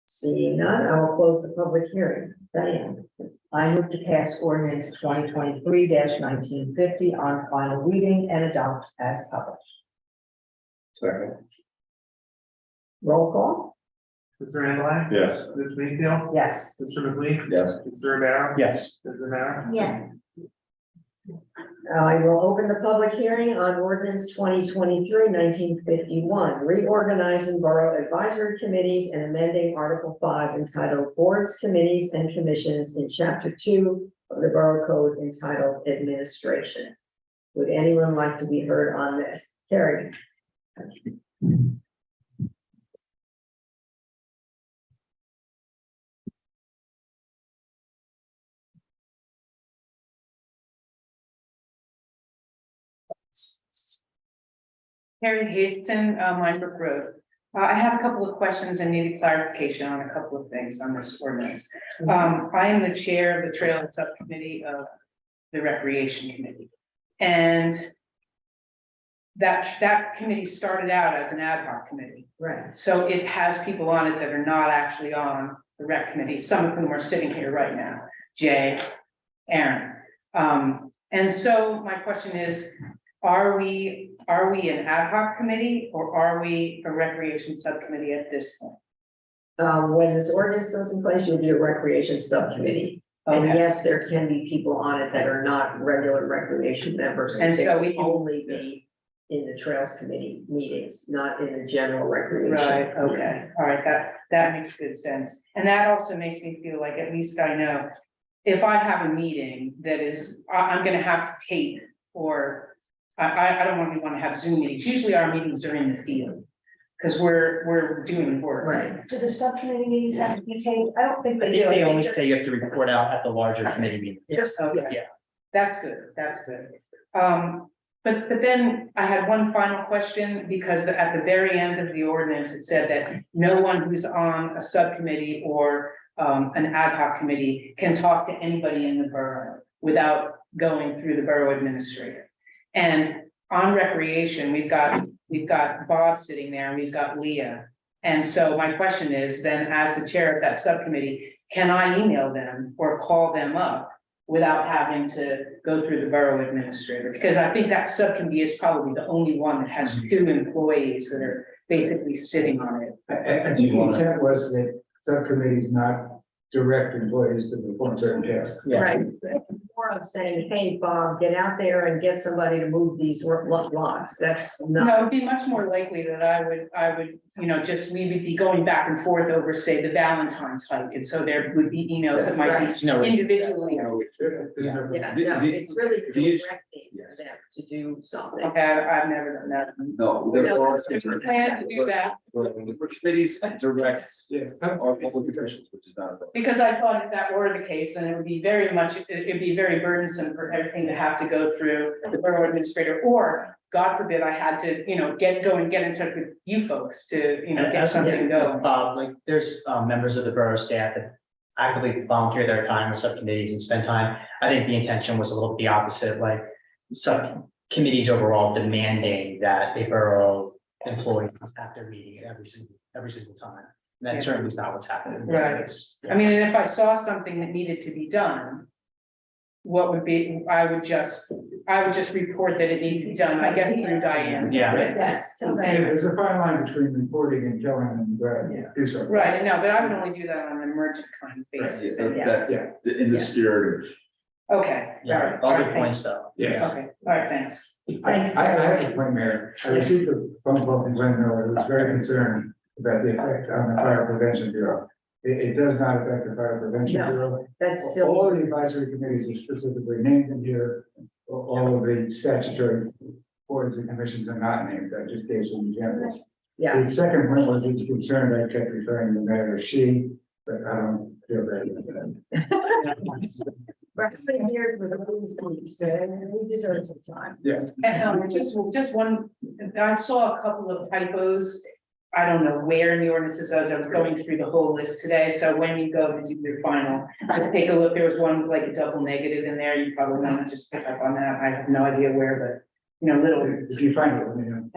Seeing none, I will close the public hearing. Diane. I move to pass ordinance 2023-1950 on final reading and adopt as published. Second. Roll call. Mr. Ambeline? Yes. Ms. Greenfield? Yes. Mr. McLean? Yes. Mr. Romero? Yes. Ms. Romero? Yes. I will open the public hearing on ordinance 2023-1951, reorganizing borough advisory committees and amending Article 5 entitled Boards, Committees, and Commissions in Chapter 2 of the Borough Code entitled Administration. Would anyone like to be heard on this? Carrie. Harry Haston, Minebrook Road. I have a couple of questions and needed clarification on a couple of things on this ordinance. I am the chair of the Trail Subcommittee of the Recreation Committee. And that committee started out as an ad hoc committee. Right. So it has people on it that are not actually on the rec committee, some of whom are sitting here right now, Jay, Aaron. And so my question is, are we an ad hoc committee or are we a recreation subcommittee at this point? When this ordinance goes in place, you'll be a recreation subcommittee. And Okay. yes, there can be people on it that are not regular recreation members. And so we they can- only be in the Trails Committee meetings, not in the general recreation. Right, okay, all right, that makes good sense. And that also makes me feel like at least I know if I have a meeting that is, I'm gonna have to tape or I don't want to have Zoom meetings. Usually our meetings are in the field because we're doing work. Right. Do the subcommittee meetings have to be taped? I don't think I they think do. they only say you have to report out at the larger committee meeting. Just, Okay. Yeah. That's good, that's good. But then I had one final question because at the very end of the ordinance, it said that no one who's on a subcommittee or an ad hoc committee can talk to anybody in the borough without going through the borough administrator. And on recreation, we've got Bob sitting there and we've got Leah. And so my question is then, as the chair of that subcommittee, can I email them or call them up without having to go through the borough administrator? Because I think that subcommittee is probably the only one that has 2 employees that are basically sitting on it. I think the intent was that subcommittees not direct employees to perform certain tasks. Yeah. Right, more of saying, hey, Bob, get out there and get somebody to move these logs, that's No, not. it'd be much more likely that I would, we would be going back and forth over, say, the Valentine's hike, and so there would be emails that might be No, it's- individually. Yeah, no, The- it's really the- directing them to do something. Okay, I've never done that. No, there are different. Plan to do that, The committees direct Yeah. our public officials, which is not. because I thought if that were the case, then it would be very much, it'd be very burdensome for everything to have to go through the borough administrator, or God forbid, I had to, go and get in touch with you folks to, get something going. Like, there's, members of the borough staff that actively volunteer their time with subcommittees and spend time. I think the intention was a little the opposite, like, subcommittees overall demanding that a borough employee must have their meeting every single time. And that certainly is not what's happening. Right. It's- I mean, and if I saw something that needed to be done, what would be, I would just report that it needed to be done, I guess through Diane. Yeah. Yes, tell Yeah, them. there's a fine line between reporting and telling them, do something. Right, no, but I would only do that on an emergent kind of basis. That's in the spirit of. Okay. Yeah, all good points though. Yeah. Okay, all right, thanks. Thanks. I have a point, Mayor. I received a phone call from Glenn Miller, who was very concerned about the effect on the Fire Prevention Bureau. It does not affect the Fire Prevention No. Bureau. That's still, All of the advisory committees are specifically named in here. All of the statutory boards and commissions are not named. I just gave some examples. yeah, The second point was he's concerned, I kept referring to the mayor as she, but I don't feel that. we're sitting here for the police, and we deserve some time. Yes. And just one, I saw a couple of typos. I don't know where in the ordinances, as I was going through the whole list today, so when you go to do your final, just take a look, there was one with like a double negative in there, you probably want to just pick up on that, I have no idea where, but, little. If you find it, let me know.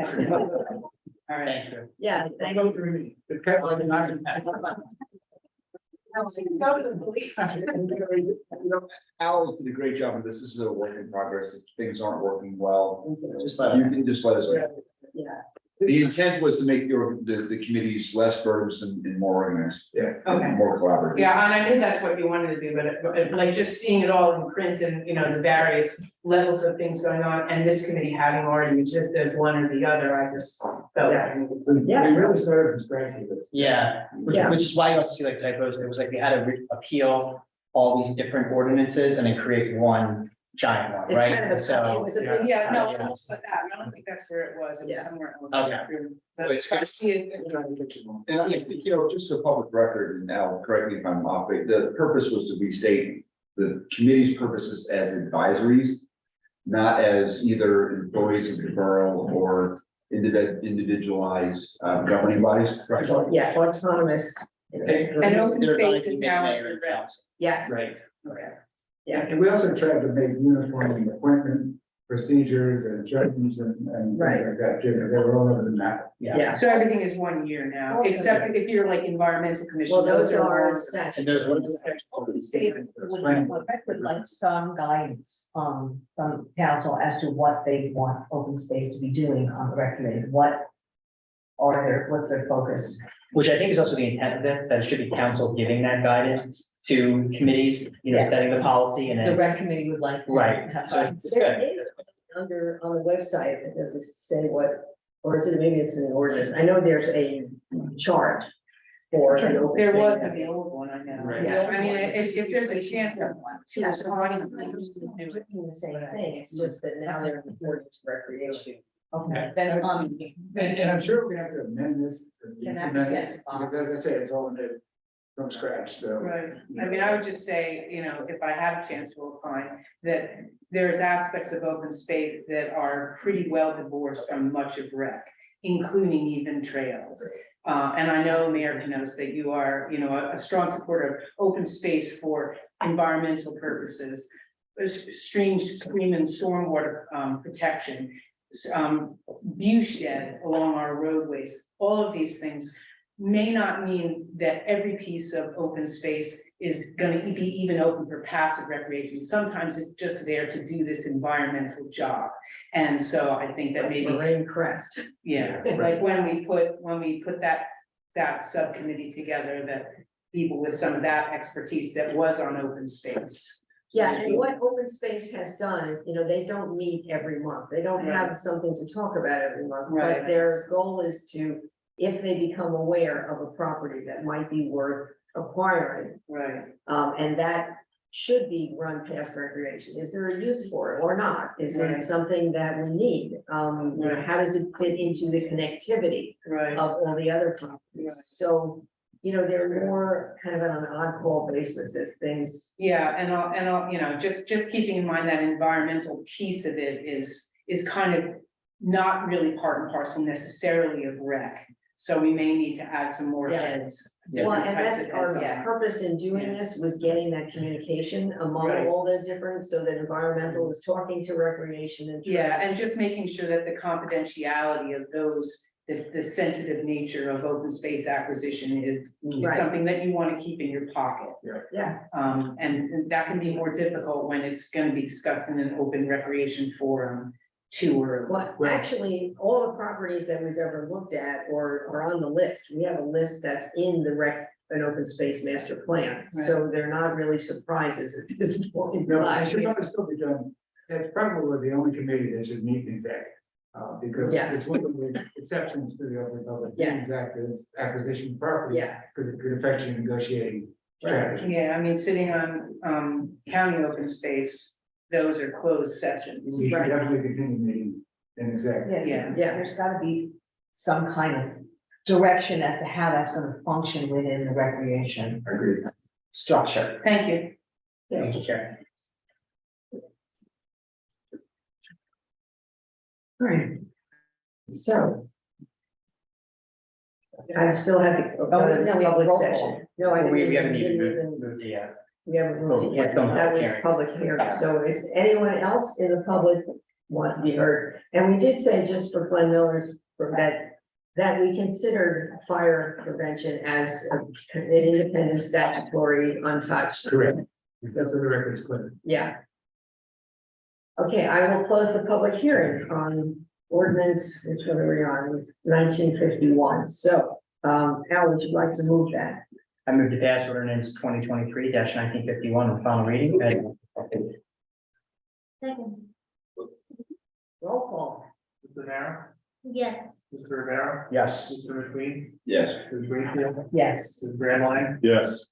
All right. Thank you. Yeah, thank you. It's kind of like an iron. Go to the police. Al did a great job of this. This is a work in progress. If things aren't working well, Just let you can just let us know. Yeah, The intent was to make the committees less burdensome and more organized. Yeah. Okay. More collaborative. Yeah, and I knew that's what you wanted to do, but like just seeing it all in print and, the various levels of things going on, and this committee having already existed as one or the other, I just felt. We really started from scratch with this. Yeah, which Yeah. is why you have to see like typos. It was like we had to appeal all these different ordinances and then create one giant one, It's right? kind of a- And so. it was a yeah. big- Yeah, no, Yeah. I don't think that's where it was, it was Yeah. somewhere else. Okay. But It's I see it. And I think, just a public record, and now correct me if I'm off, but the purpose was to restate the committee's purposes as advisories, not as either employees of the borough or individualized governing bodies. Right. yeah, autonomous. And open They're going space to is be now mayor under and rep. council. Yes, Right. yeah, And we also tried to make uniform appointment procedures and judgments and things Right. like that, too. They were all over the map. yeah. So everything is 1 year now, except if you're like environmental commission, Well, those are are longer. statutes. And there's one. Open space would like some guidance, from council as to what they want open space to be doing on the rec committee. What's their focus? Which I think is also the intent of this, that it should be council giving that guidance to committees, Yeah. setting the policy and The then. rec committee would like. to Right, have so guidance. it's There good. is under, on the website, it doesn't say what, or is it, maybe it's an ordinance, I know there's a charge for. an open There space was committee. the old one, I know. Right. Yeah. I mean, if there's a chance to. Yeah, so I think they're doing the same thing, it's just that now they're important to recreation. Okay, then, And I'm sure we have to amend this. Can that be sent, Bob? Because as I say, it's all new from scratch, so. Right, I mean, I would just say, if I had a chance to opine, that there's aspects of open space that are pretty well divorced from much of rec, including even trails. And I know, Mayor Knos, that you are, a strong supporter of open space for environmental purposes. Stream and stormwater protection, view shed along our roadways, all of these things may not mean that every piece of open space is gonna be even open for passive recreation. Sometimes it's just there to do this environmental job. And so I think that maybe, Marine crest. yeah, like when we put that subcommittee together, that, people with some of that expertise that was on open space. Yeah, and what open space has done is, they don't meet every month. They don't have something to talk about every month. Right. But their goal is to, if they become aware of a property that might be worth acquiring, Right. and that should be run past recreation. Is there a use for it or not? Is Right. it something that we need? Right. How does it fit into the connectivity Right. of all the other properties? Right. So, they're more kind of on an oddball basis as things. Yeah, and I'll, just keeping in mind that environmental piece of it is kind of not really part and parcel necessarily of rec. So we may need to add some more Yeah. heads. Well, different and types that's of heads our on it. purpose in doing this was getting that communication among Right. all the different, so that environmental is talking to recreation and. Yeah, and just making sure that the confidentiality of those, the sensitive nature of open space acquisition is Right. something that you want to keep in your pocket. Yeah, And that can be more difficult when it's going to be discussed in an open recreation forum tour. well, actually, all the properties that we've ever looked at or are on the list, we have a list that's in the rec and open space master plan. So they're not really surprises at this point. No, I should probably still be done. That's probably the only committee that should meet in fact. Because Yes. it's one of the exceptions to the Open Public Yes. Meetings Act, is acquisition of property. Yeah. Because it could affect your negotiating Right. strategy. Yeah, I mean, sitting on county open space, those are closed sessions. We should Right. definitely continue meeting in exec. Yes, Yeah. Yeah. there's gotta be some kind of direction as to how that's gonna function within the recreation I agree. structure. Thank you. Thank you, Karen. All right. So. I still have to go to this no, we have public roll session. call. No, I We didn't haven't even, even didn't even- moved yet. we haven't moved it yet. We're still That was hearing. public hearing. So is anyone else in the public want to be heard? And we did say, just for Glenn Miller's, for that we considered fire prevention as an independent statutory untouched. Correct. That's what the record is clear. Yeah. Okay, I will close the public hearing on ordinance, which one are we on, 1951. So, Al, would you like to move that? I move to pass ordinance 2023-1951 on final reading. Second. Roll call. Mr. Nara, Yes. Mr. Rivera, Yes. Mr. McQueen, Yes. Mr. Greenfield, Yes, Mr. Grandline. Yes.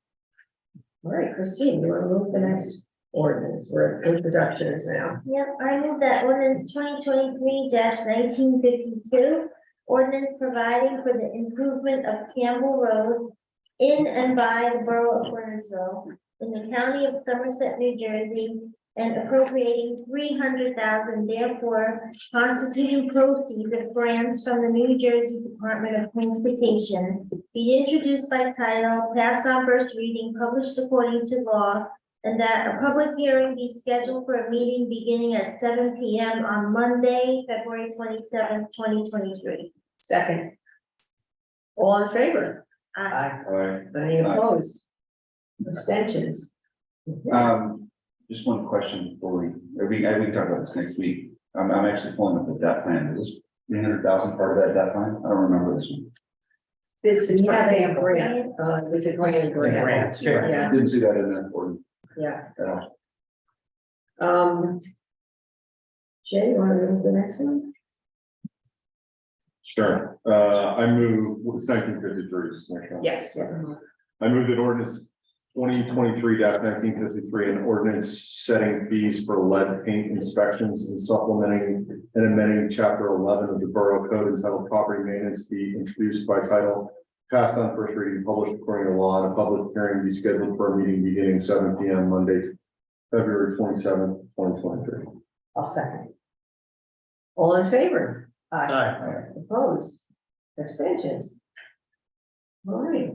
All right, Christine, you want to move the next ordinance? We're at introductions now. Yep, I move that ordinance 2023-1952, ordinance providing for the improvement of Campbell Road in and by the Borough of Bernardsville in the county of Somerset, New Jersey, and appropriating $300,000, therefore constituting proceeds of grants from the New Jersey Department of Transportation, be introduced by title, passed on first reading, published according to law, and that a public hearing be scheduled for a meeting beginning at 7 p.m. on Monday, February 27th, 2023. Second. All in favor? Aye. All right. Any opposed? Abstentions? Just one question before we can talk about this next week. I'm actually pulling up the debt plan. Is this 300,000 part of that debt plan? I don't remember this one. It's a Campbell. grant, it's a grant. Grant, sure. Yeah, Didn't see that in that order yeah. at all. Jay, you want to move the next one? Sure. I move, it's 1953. Yes. I move that ordinance 2023-1953, an ordinance setting fees for lead paint inspections and supplementing and amending chapter 11 of the Borough Code entitled Property Maintenance be introduced by title, passed on first reading, published according to law, and a public hearing be scheduled for a meeting beginning 7 p.m. Monday, February 27th, 2023. I'll second. All in favor? Aye. Opposed? Abstentions? All right,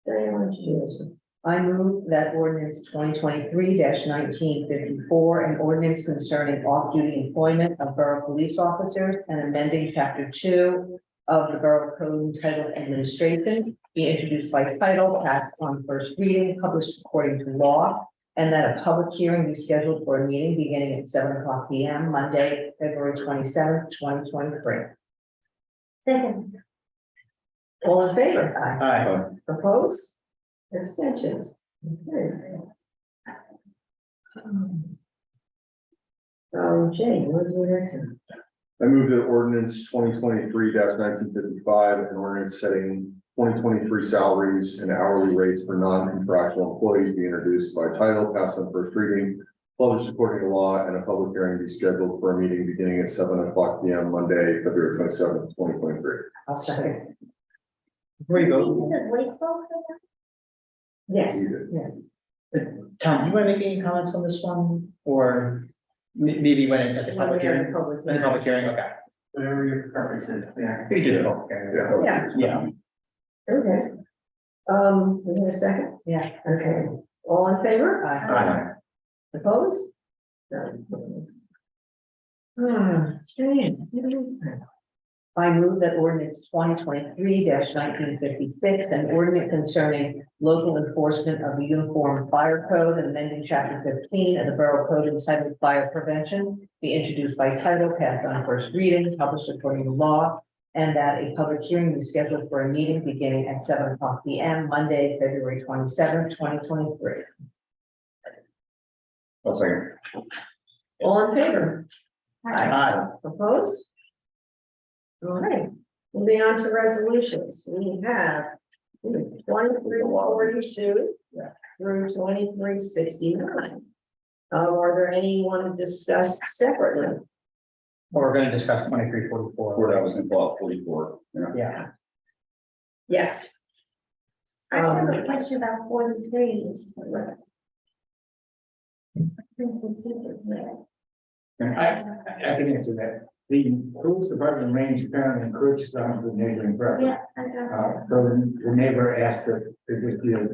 Diane, why don't you do this one? I move that ordinance 2023-1954, an ordinance concerning off-duty employment of borough police officers and amending chapter 2 of the Borough Code entitled Administration, be introduced by title, passed on first reading, published according to law, and that a public hearing be scheduled for a meeting beginning at 7:00 p.m. Monday, February 27th, 2023. Second. All in favor? Aye. Opposed? Abstentions? Okay. Jane, what's your next one? I move that ordinance 2023-1955, an ordinance setting 2023 salaries and hourly rates for non-contractual employees be introduced by title, passed on first reading, published according to law, and a public hearing be scheduled for a meeting beginning at 7:00 p.m. Monday, February 27th, 2023. I'll second. Before you Did go, we do the voice vote for that? Yes, Tom, do you want to make any comments on this one, or maybe when at the public hearing? Public In the public hearing, okay. Whatever your preference is, yeah. We do the public hearing. Yeah. Yeah. Okay. We need a second? Yeah. Okay, all in favor? Aye. Opposed? None. Jane. I move that ordinance 2023-1956, an ordinance concerning local enforcement of the Uniform Fire Code and amending chapter 15 of the Borough Code entitled Fire Prevention be introduced by title, passed on first reading, published according to law, and that a public hearing be scheduled for a meeting beginning at 7:00 p.m. Monday, February 27th, 2023. I'll second. All in favor? Aye. Opposed? All right, moving on to resolutions, we have 2342 through 2369. Are there any one to discuss separately? Well, we're gonna discuss 2344. Where I was gonna call it 44, you know. Yeah. Yes. I have a question about 43. Since the papers there. I can answer that. The police department range apparently encourages some of the neighboring property. Yeah, I got So the neighbor asked that there just be a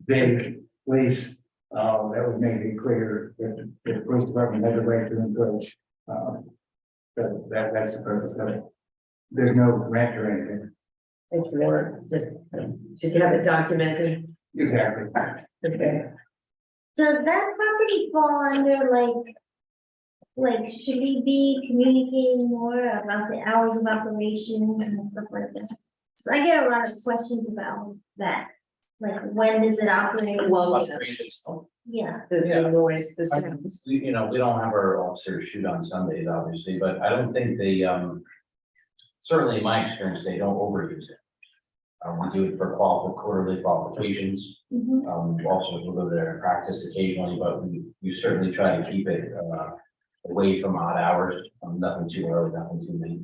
vague place, that would make it clear that the police department has a right to encourage. That's the purpose of it. There's no rent or anything. It's more just to have it documented. Exactly. Okay. Does that property fall under like, should we be communicating more about the hours of operations and stuff like that? So I get a lot of questions about that, like, when does it operate? Well, Yeah, the noise, the sounds. You know, we don't have our officers shoot on Sundays, obviously, but I don't think they, certainly in my experience, they don't overuse it. We do it for quarterly qualifications. mhm. Officers will go there and practice occasionally, but we certainly try to keep it, away from odd hours, nothing too early, nothing too late.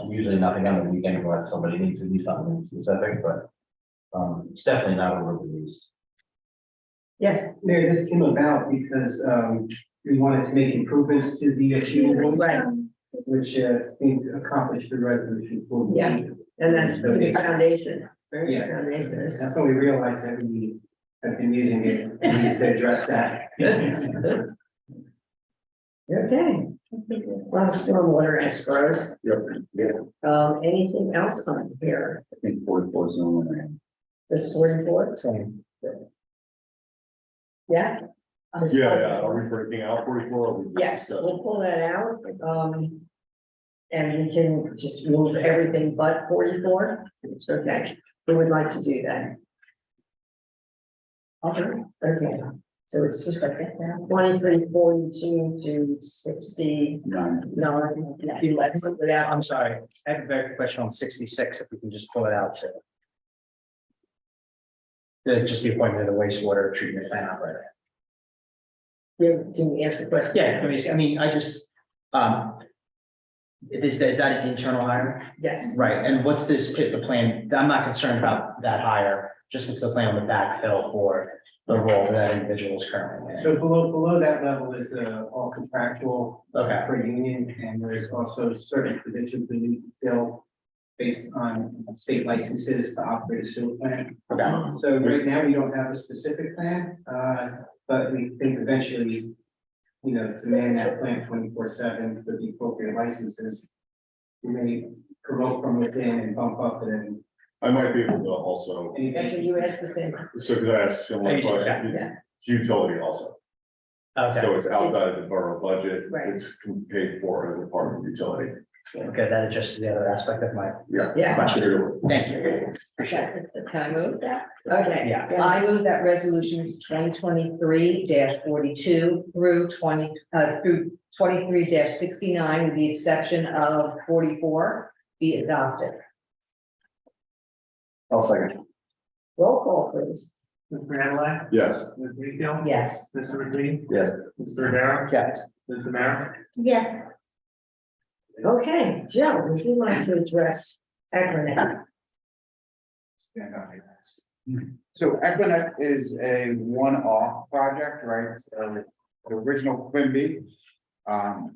Usually nothing on the weekend unless somebody needs to do something specific, but, it's definitely not overused. Yes, Mayor, this came about because, we wanted to make improvements to the achievable, right, which, I think accomplished the resolution. Yeah. and that's the big foundation, very good Yes. foundation. That's when we realized that we have been using it, we need to address that. Okay, a lot of stormwater escrows. Yep. Anything else on here? I think 44 is the only one. This 44? Same. Yeah? Are we breaking out 44? Yes, we'll pull that out, and we can just move everything but 44. Okay, who would like to do that? Okay, so it's just like that now, 2342 to 69. If you let it out. I'm sorry, I have a very quick question on 66, if we can just pull it out to. Just the appointment of the wastewater treatment plant operator. Can you answer the question? Yeah, I mean, I just, is that an internal hire? Yes, Right, and what's this, the plan? I'm not concerned about that hire, just it's the plan on the backfill for the role that individual is currently in. So below that level is, all contractual Okay, per union, and there's also certain positions we need to fill based on state licenses to operate a sewer plant. okay, So right now, we don't have a specific plan, but we think eventually, to man that plant 24/7 with the appropriate licenses. We may promote from within and bump up and I might be able to also, then. actually, you asked the same. so could I ask a similar question? Yeah. It's utility also. okay, So it's outside of the borough budget, Right. it's paid for as a part of the utility. Okay, that adjusts the other aspect of my Yeah. question. Thank you. Can I move that? Okay. Yeah. I move that resolution 2023-42 through 23-69, with the exception of 44, be adopted. I'll second. Roll call, please. Mr. Analyte, Yes. Ms. Greenfield. Yes. Mr. McLean, Yes. Mr. Rivera, Yes. Ms. Samara. Yes. Okay, Joe, would you like to address acronym? Stand up. So Equinet is a one-off project, right? So the original Quimby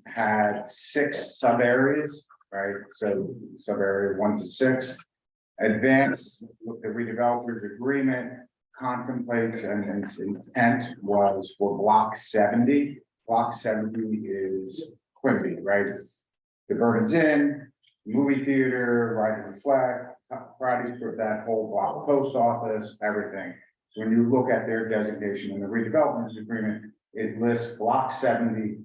had 6 sub areas, right? So sub area 1 to 6. Advanced with the redevelopers agreement contemplates and its intent was for block 70. Block 70 is Quimby, right? It's the Burns Inn, movie theater, Riding the Flag, Fridays for that whole block, post office, everything. So when you look at their designation in the redevelopment agreement, it lists block 70,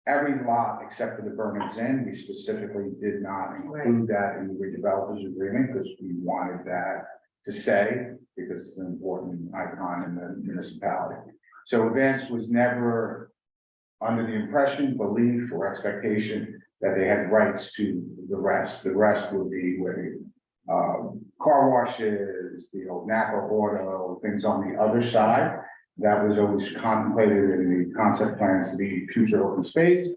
every lot except for the Burns Inn. We specifically did not include that in the redevelopers agreement because we wanted that to say, because it's an important icon in the municipality. So Advance was never under the impression, belief, or expectation that they had rights to the rest. The rest would be where the car washes, the old Napa Auto, things on the other side. That was always contemplated in the concept plans to be future open space.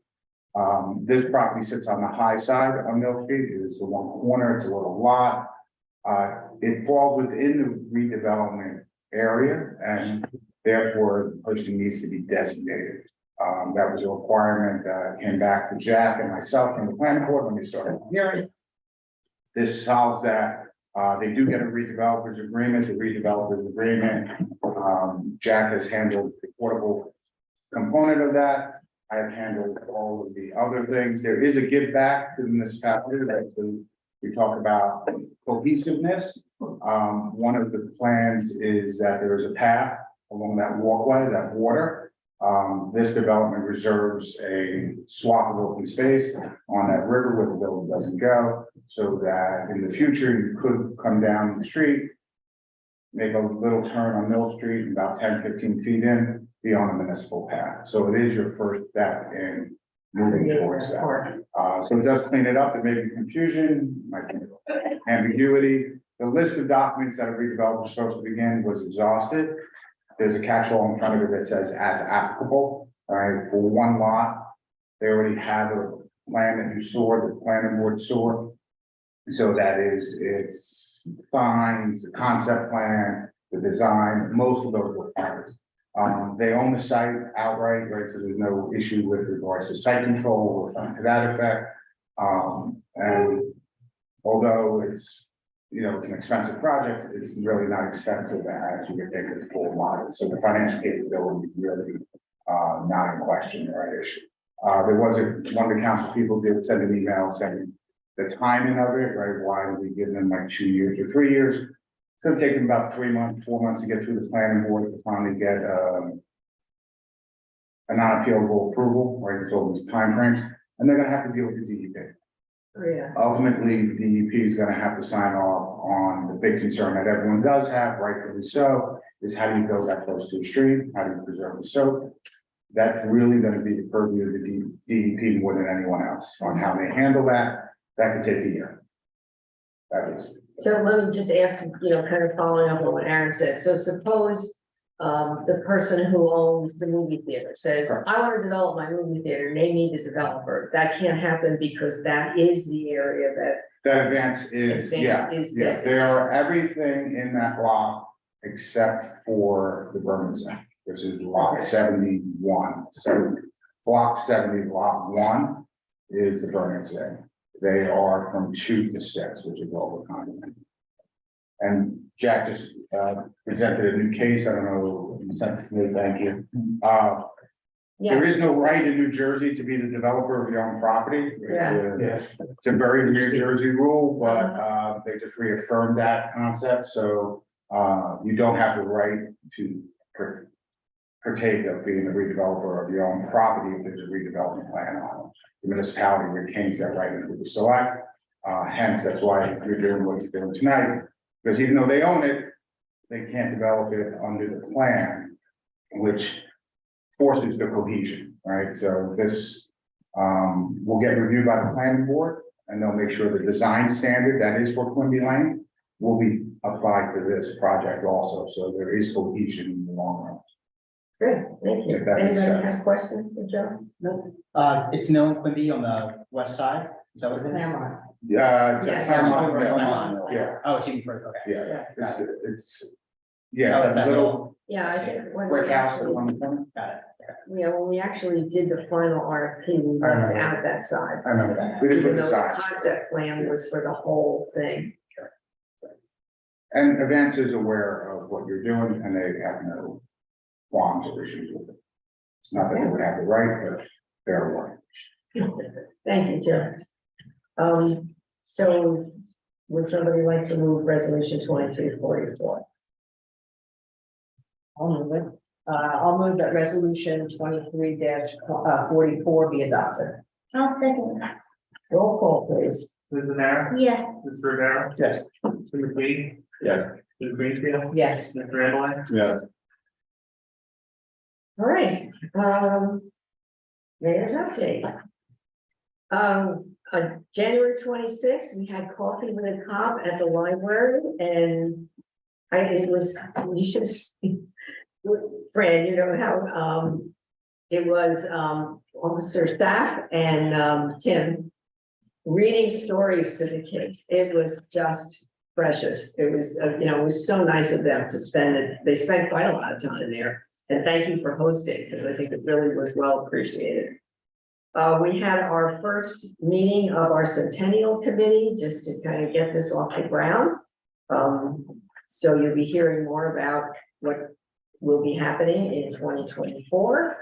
This property sits on the high side of Mill Street. It is the one corner, it's a little lot. It falls within the redevelopment area and therefore the person needs to be designated. That was a requirement that came back to Jack and myself from the planning board when we started the hearing. This solves that. They do get a redevelopers agreement. The redevelopers agreement, Jack has handled the portable component of that. I have handled all of the other things. There is a give back to the municipality, right? So we talk about cohesiveness. One of the plans is that there is a path along that walkway, that water. This development reserves a swath of open space on that river where the building doesn't go, so that in the future you could come down the street, make a little turn on Mill Street, about 10-15 feet in, be on a municipal path. So it is your first step in moving towards that. So it does clean it up. It may be confusion, might be ambiguity. The list of documents that a redeveloper is supposed to begin was exhausted. There's a catch-all in front of it that says as applicable, all right, for one lot. They already have a plan that you saw, the planning board saw. So that is, it's signs, the concept plan, the design, most of those requirements. They own the site outright, right? So there's no issue with regards to site control or something to that effect. And although it's, you know, it's an expensive project, it's really not expensive as you get the full model. So the financial capability is really not in question or an issue. There was one of the council people did send an email saying the timing of it, right? Why did we give them like 2 years or 3 years? It's gonna take them about 3 months, 4 months to get through the planning board to finally get a non-appealable approval, right? It's all these timeframes, and they're gonna have to deal with the DEP. Oh, yeah. Ultimately, the DEP is gonna have to sign off on the big concern that everyone does have, rightfully so, is how do you build that close to a stream? How do you preserve the soap? That's really gonna be the purview of the DEP more than anyone else on how they handle that. That could take a year. That is. So let me just ask, you know, kind of following up on what Aaron said. So suppose the person who owns the movie theater says, Correct. I want to develop my movie theater, and they need a developer. That can't happen because that is the area that. That advance is, yeah, Is yeah, designated. there are everything in that block except for the Birmingham, which is lot 71. So block 70, lot 1 is the Birmingham. They are from 2 to 6, which is all the content. And Jack just presented a new case. I don't know, you sent it to me, thank you. There is no right in New Jersey to be the developer of your own property. It's a very New Jersey rule, but they just reaffirmed that concept. So you don't have the right to partake of being a redeveloper of your own property if there's a redevelopment plan on it. The municipality retains that right into the select, hence that's why you're doing what you're doing tonight. Because even though they own it, they can't develop it under the plan, which forces the cohesion, right? So this will get reviewed by the planning board, and they'll make sure the design standard that is for Quimby Lane will be applied to this project also, so there is cohesion in the long run. Great, thank you. If that makes Anybody sense. have questions for Joe? No. It's known Quimby on the west side, is that what it is? Claremont. Yeah. Yeah, Claremont, it's- yeah, yeah, Oh, it's even further, okay. yeah, Got it's, Oh, yeah, it's it's that little Yeah, I think when brick we house actually, on the corner. Got it. yeah, when we actually did the final RFP, we I remember. left out that side. I remember that. We didn't Even put though the the size. concept plan was for the whole thing. And Advance is aware of what you're doing, and they have no qualms or issues with it. It's not that they would have the right, but they're aware. Thank you, Joe. So would somebody like to move resolution 2344? I'll move it. I'll move that resolution 23-44 be adopted. I'll second that. Roll call, please. Ms. Amer, Yes. Mr. Rivera, Yes. Mr. McQueen, Yes. Ms. Greenfield, Yes. Mr. Redline. Yes. All right, mayor's update. On January 26th, we had coffee with a cop at the library, and it was, you should see, Fran, you know how, it was, Officer Staff and, Tim reading stories to the kids. It was just precious. It was, it was so nice of them to spend it. They spent quite a lot of time there. And thank you for hosting, because I think it really was well appreciated. We had our first meeting of our Centennial Committee, just to kind of get this off the ground. So you'll be hearing more about what will be happening in 2024.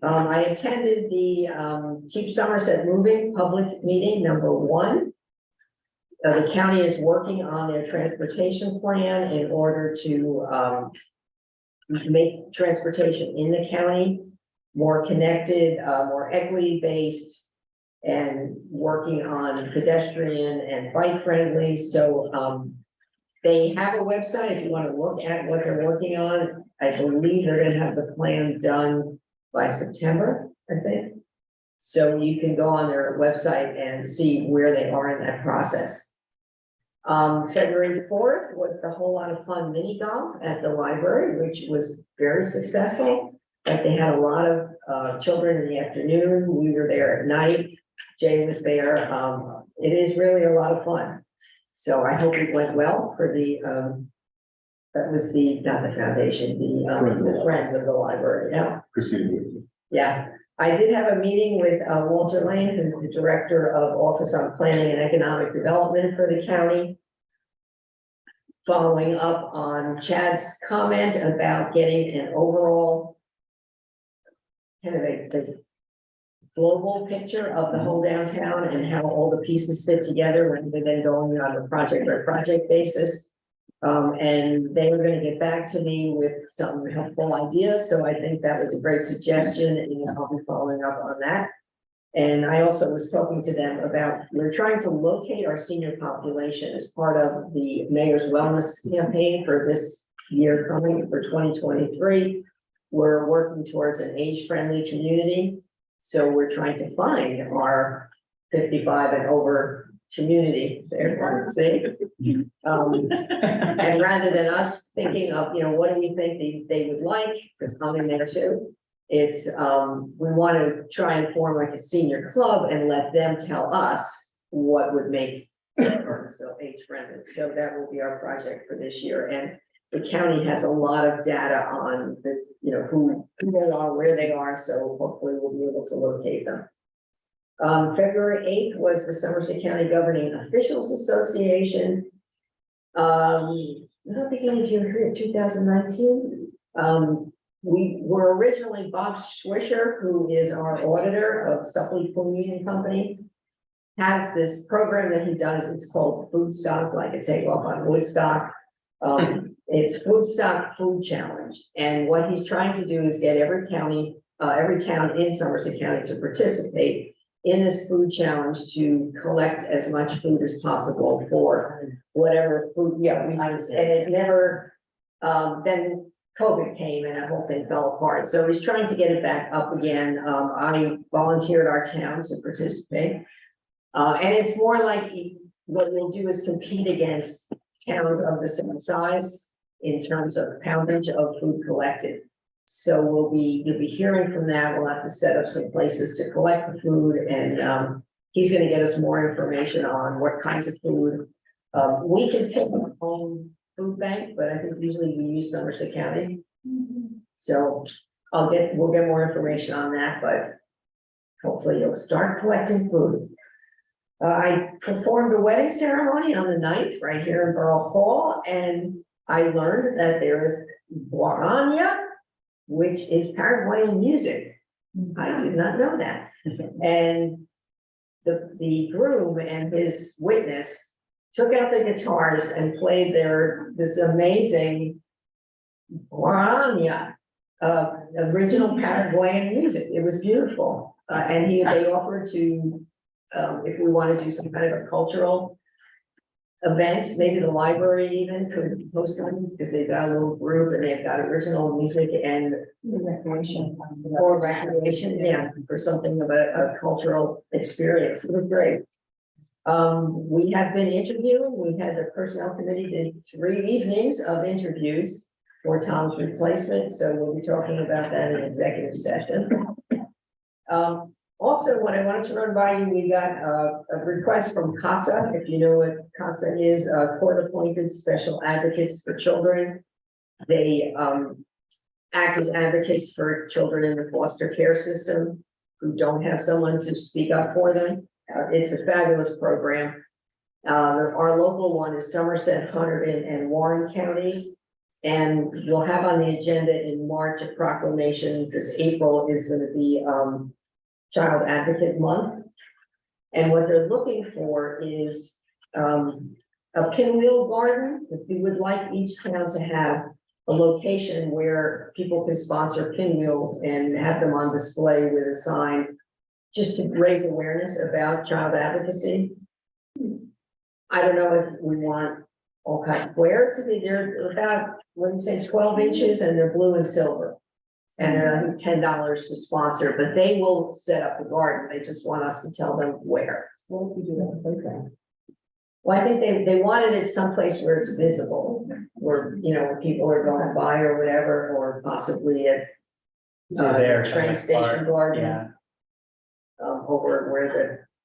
I attended the Keep Somerset Moving public meeting #1. The county is working on their transportation plan in order to make transportation in the county more connected, more equity-based, and working on pedestrian and bike friendly. So they have a website if you want to look at what they're working on. I believe they're gonna have the plan done by September, I think. So you can go on their website and see where they are in that process. February 4th was the whole lot of fun mini golf at the library, which was very successful. Like they had a lot of children in the afternoon. We were there at night. Jay was there. It is really a lot of fun. So I hope it went well for the, that was the, not the foundation, the Friends of the Library, yeah. Proceeding. Yeah, I did have a meeting with Walter Lane, who's the Director of Office on Planning and Economic Development for the county. Following up on Chad's comment about getting an overall kind of a global picture of the whole downtown and how all the pieces fit together rather than going on a project by project basis. And they were gonna get back to me with some helpful ideas, so I think that was a great suggestion, and I'll be following up on that. And I also was talking to them about, we're trying to locate our senior population as part of the mayor's wellness campaign for this year coming for 2023. We're working towards an age-friendly community, so we're trying to find our 55 and over community, everyone see? And rather than us thinking of, what do we think they would like, because I'm in there too. It's, we want to try and form like a senior club and let them tell us what would make Bernardsville age friendly. So that will be our project for this year. And the county has a lot of data on the, who they are, where they are. So hopefully we'll be able to locate them. February 8th was the Somerset County Governing Officials Association. I don't think any of you were here in 2019. We were originally Bob Swisher, who is our auditor of Suppley Cleaning and Company, has this program that he does. It's called Food Stock, like a takeoff on Woodstock. It's Food Stock Food Challenge, and what he's trying to do is get every county, every town in Somerset County to participate in this food challenge to collect as much food as possible for whatever food, and it never, then COVID came and the whole thing fell apart. So he's trying to get it back up again. I volunteered our town to participate. And it's more like what we'll do is compete against towns of the same size in terms of poundage of food collected. So you'll be hearing from that. We'll have to set up some places to collect the food, and he's gonna get us more information on what kinds of food. We can pick our own food bank, but I think usually we use Somerset County. So we'll get more information on that, but hopefully you'll start collecting food. I performed a wedding ceremony on the 9th right here in Borough Hall, and I learned that there is guarania, which is Paraguayan music. I did not know that. And the groom and his witness took out the guitars and played this amazing guarania, original Paraguayan music. It was beautiful. And they offered to, if we want to do some kind of a cultural event, maybe the library even could host them, because they've got a little group and they've got original music and recreation, for something of a cultural experience. It was great. We have been interviewing. We had the personnel committee did 3 evenings of interviews for Tom's replacement, so we'll be talking about that in executive session. Also, what I wanted to run by you, we got a request from CASA. If you know what CASA is, court-appointed special advocates for children. They act as advocates for children in the foster care system who don't have someone to speak up for them. It's a fabulous program. Our local one is Somerset, Hunterdon, and Warren counties. And we'll have on the agenda in March a proclamation, because April is going to be Child Advocate Month. And what they're looking for is a pinwheel garden. If we would like each town to have a location where people can sponsor pinwheels and have them on display with a sign, just to raise awareness about child advocacy. I don't know if we want all kinds square to be there, about, let me say 12 inches, and they're blue and silver. And they're I think $10 to sponsor, but they will set up the garden. They just want us to tell them where. What would we do that playground? Well, I think they wanted it someplace where it's visible, where, where people are going by or whatever, or possibly at train station garden. Yeah. Over where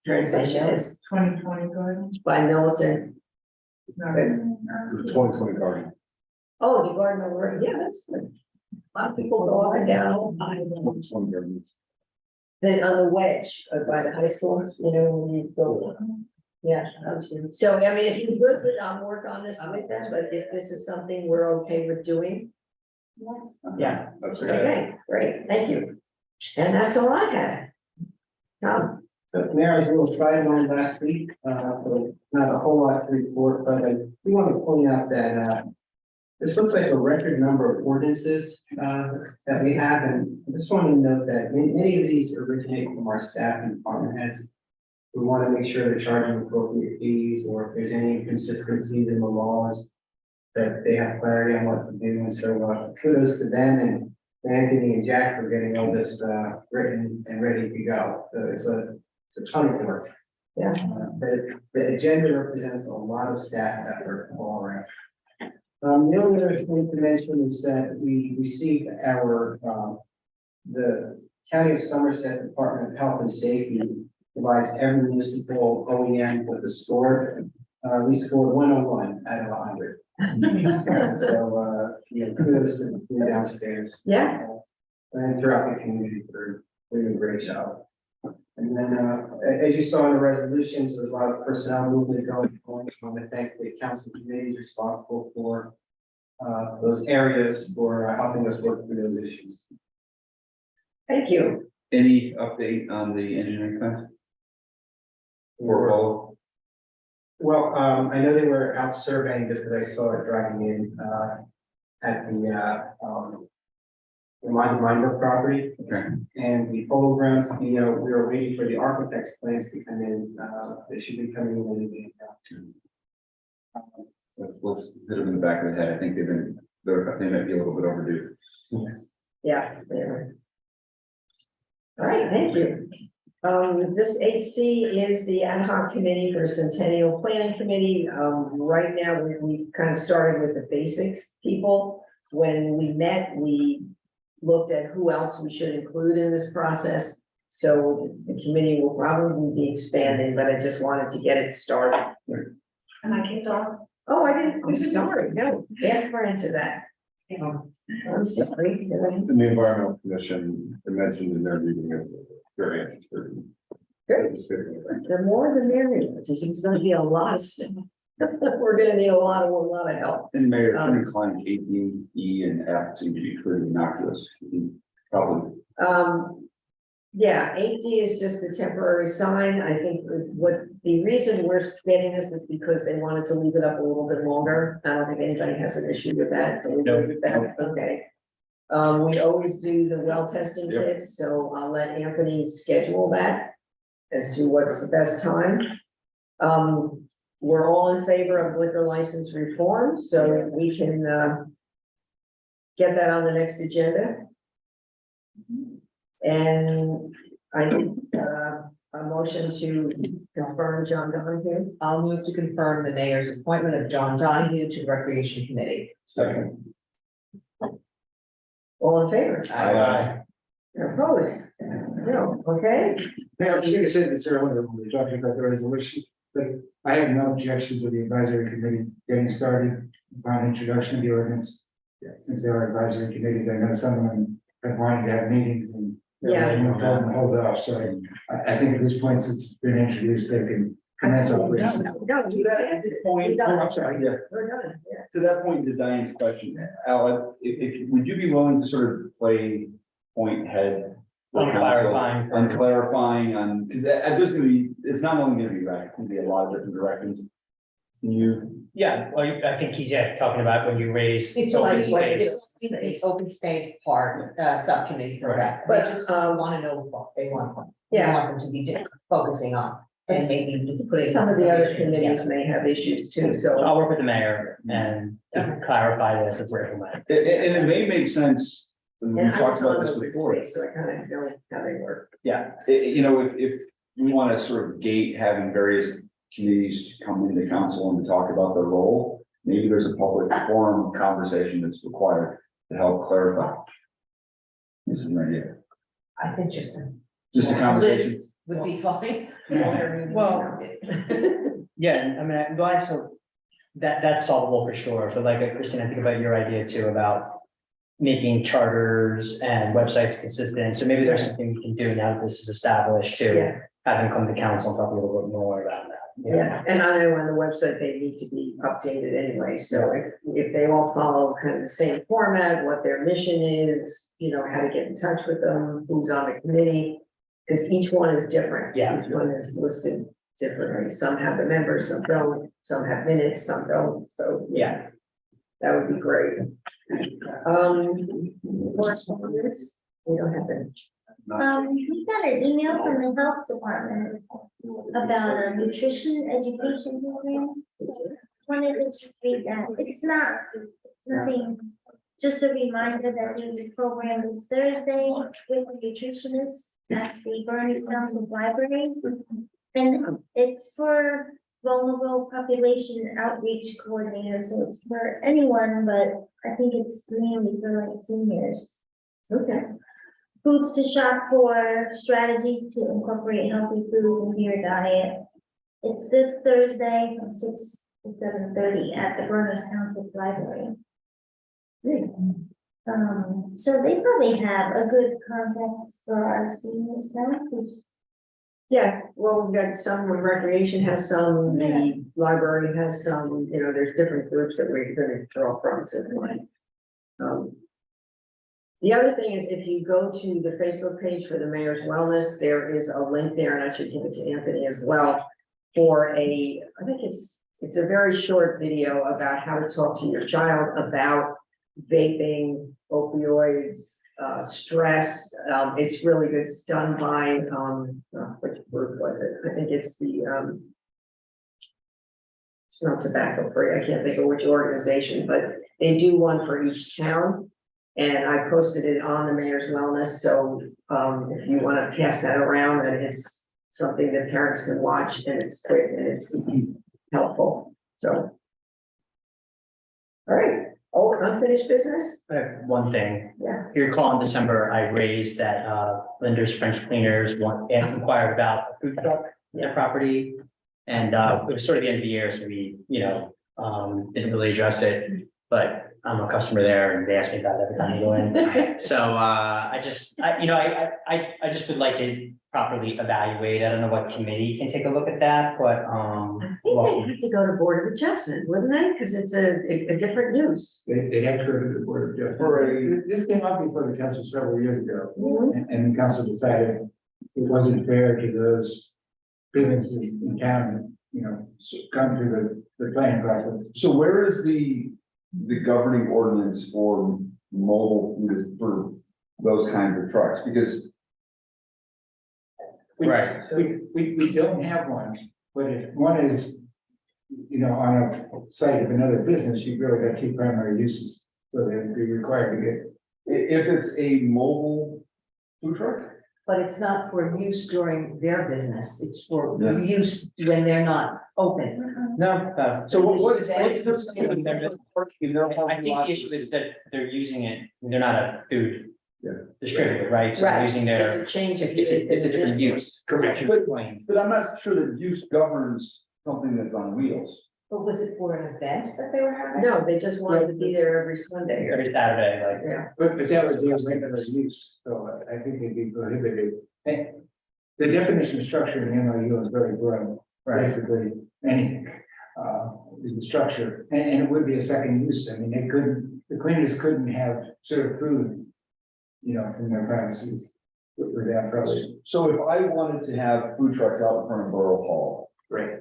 the train station is. 2020 garden. By Millicent. The 2020 garden. Oh, the garden over, yeah, that's good. A lot of people go up and down all the time. 2020 gardens. Then on the wedge by the high school, when you go. Yeah, so I mean, if you would, I'll work on this with them, but if this is something we're okay with doing. Yeah. That's okay. Okay, great, thank you. And that's all I had. Tom? So Mayor, as we was trying on last week, so not a whole lot to report, but I do want to point out that this looks like a record number of ordinances that we have, and I just want to note that many of these originate from our staff and department heads. We want to make sure they're charging appropriate fees, or if there's any inconsistencies in the laws, that they have clarity on what to do. And so kudos to them and Anthony and Jack for getting all this written and ready to go. So it's a ton of work. Yeah. The agenda represents a lot of staff effort all around. The only other thing to mention is that we received the County of Somerset Department of Health and Safety provides every municipal OEM with a score. We scored 101 out of 100. So, kudos to the downstairs. Yeah. And throughout the community for doing a great job. And then, as you saw in the resolutions, there's a lot of personnel movement going on. I want to thank the council committees responsible for those areas for helping us work through those issues. Thank you. Any update on the engineering class? Or both? Well, I know they were out surveying just because I saw it driving in. at the Minebrook property. Okay. And the polo grounds, we were waiting for the architect's plans to come in, they should be coming in any day now. Let's hit them in the back of the head. I think they might be a little bit overdue. Yeah, they are. All right, thank you. This 8C is the ad hoc committee for Centennial Planning Committee. Right now, we kind of started with the basics people. When we met, we looked at who else we should include in this process. So the committee will probably be expanding, but I just wanted to get it started. Am I kicked off? Oh, I didn't, I'm sorry, no, add her into that. I'm sorry. And the environmental commission, they mentioned in their meeting, very interested. Good. The more the merrier, because it's gonna be a lot of stuff. We're gonna need a lot of help. And Mayor, if you're inclined, A, B, E, and F seem to be pretty innocuous. Probably. Yeah, 8D is just the temporary sign. I think what the reason we're getting this is because they wanted to leave it up a little bit longer. I don't think anybody has an issue with that. Are we good with that? Okay. We always do the well testing Yep. kits, so I'll let Anthony schedule that as to what's the best time. We're all in favor of liquor license reform, so we can get that on the next agenda. And I need a motion to confirm John Donahue. I'll move to confirm the mayor's appointment of John Donahue to the Recreation Committee. Second. All in favor? Aye. You're opposed? No, okay? Mayor, I should have said this earlier when we were talking about the resolution, but I have no objection to the advisory committee getting started upon introduction of the ordinance. Since there are advisory committees, I know some of them have wanted to have meetings and Yeah. hold off, so I think at this point, since it's been introduced, they can commence operations. No, you got it. Point, We're done. I'm sorry, yeah. We're done, yeah. To that point, to Diane's question, Al, if would you be willing to sort of play point head? On clarifying. On clarifying on, because there's gonna be, it's not only gonna be right, it's gonna be a lot of different directions. Can you? Yeah, well, I think he's talking about when you raise. It's open already, space. it's open space part, subcommittee for that. But, They just want to know what they want. Yeah. They want them to be focusing on, and maybe just putting. Some of the other committees may have issues too, So so. I'll work with the mayor and to clarify this as we're implementing. And it may make sense, we And I talked was on about this open before. space, so I kind of know how they work. Yeah, if we want to sort of gate having various committees come into council and talk about their role, maybe there's a public forum conversation that's required to help clarify. This is an idea, I think just just a conversation. list would be fine. Well, yeah, I mean, I'm glad, so that's solvable for sure, but like Christine, I think about your idea too about making charters and websites consistent, so maybe there's something we can do now that this is established to Yeah. have them come to council and talk a little bit more about that. you know? Yeah, and I know on the website, they need to be updated anyway, so if they all follow kind of the same format, what their mission is, how to get in touch with them, who's on the committee. Because each one is different. Yeah. Each one is listed differently. Some have the members, some don't, some have minutes, some don't, so Yeah, that would be great. Correspondence, we don't have any. We got an email from the health department about a nutrition education program. Wanted to just read that. It's nothing, just a reminder that there's a program this Thursday with a nutritionist at the Bernardsville Library. And it's for vulnerable population outreach coordinator, so it's for anyone, but I think it's mainly for like seniors. Okay. Foods to shop for, strategies to incorporate healthy foods into your diet. It's this Thursday from 6 to 7:30 at the Berners Township Library. So they probably have a good contact for our seniors now. Yeah, well, we've got some, recreation has some, the library has some, there's different groups that we're gonna draw from to. The other thing is if you go to the Facebook page for the Mayor's Wellness, there is a link there, and I should give it to Anthony as well, for I think it's a very short video about how to talk to your child about vaping, opioids, stress. It's really good. It's done by, which group was it? I think it's the, it's not tobacco free. I can't think of which organization, but they do one for each town. And I posted it on the Mayor's Wellness, so, if you want to pass that around, and it's something that parents can watch, and it's quick, and it's helpful, so. All right, unfinished business? I have one thing. Yeah. If you recall in December, I raised that Linder's French Cleaners inquired about a food truck in their property. And it was sort of the end of the year, so we, didn't really address it, but I'm a customer there and they ask me about it every time I go in. So I just would like it properly evaluated. I don't know what committee can take a look at that, but I think they'd have to go to Board of Adjustment, wouldn't they? Because it's a different use. They have to go to the board of adjustment. This came up before the council several years ago, and the council decided it wasn't fair to those businesses in town, come through the planning process. So where is the governing ordinance for mobile, for those kinds of trucks? Because right. We don't have one, but if one is, on a site of another business, you've really got two primary uses. So they'd be required to get. if it's a mobile food truck, But it's not for use during their business, it's for Yeah. use when they're not open. No, so what's I think the issue is that they're using it, they're not a food distributor, right? So they're Right. using their, It's a change. it's a different use. Correct. but I'm not sure that use governs something that's on wheels. But was it for an event that they were having? No, they just wanted to be there every Sunday. Every Saturday, like. Yeah. But that was the regular use, so I think they'd be prohibited. And the definition of structure in the MOU is very broad, basically, anything, is the structure, and it would be a second use. I mean, the cleaners couldn't have served food, from their premises without probably. So if I wanted to have food trucks out in front of Borough Hall, Right.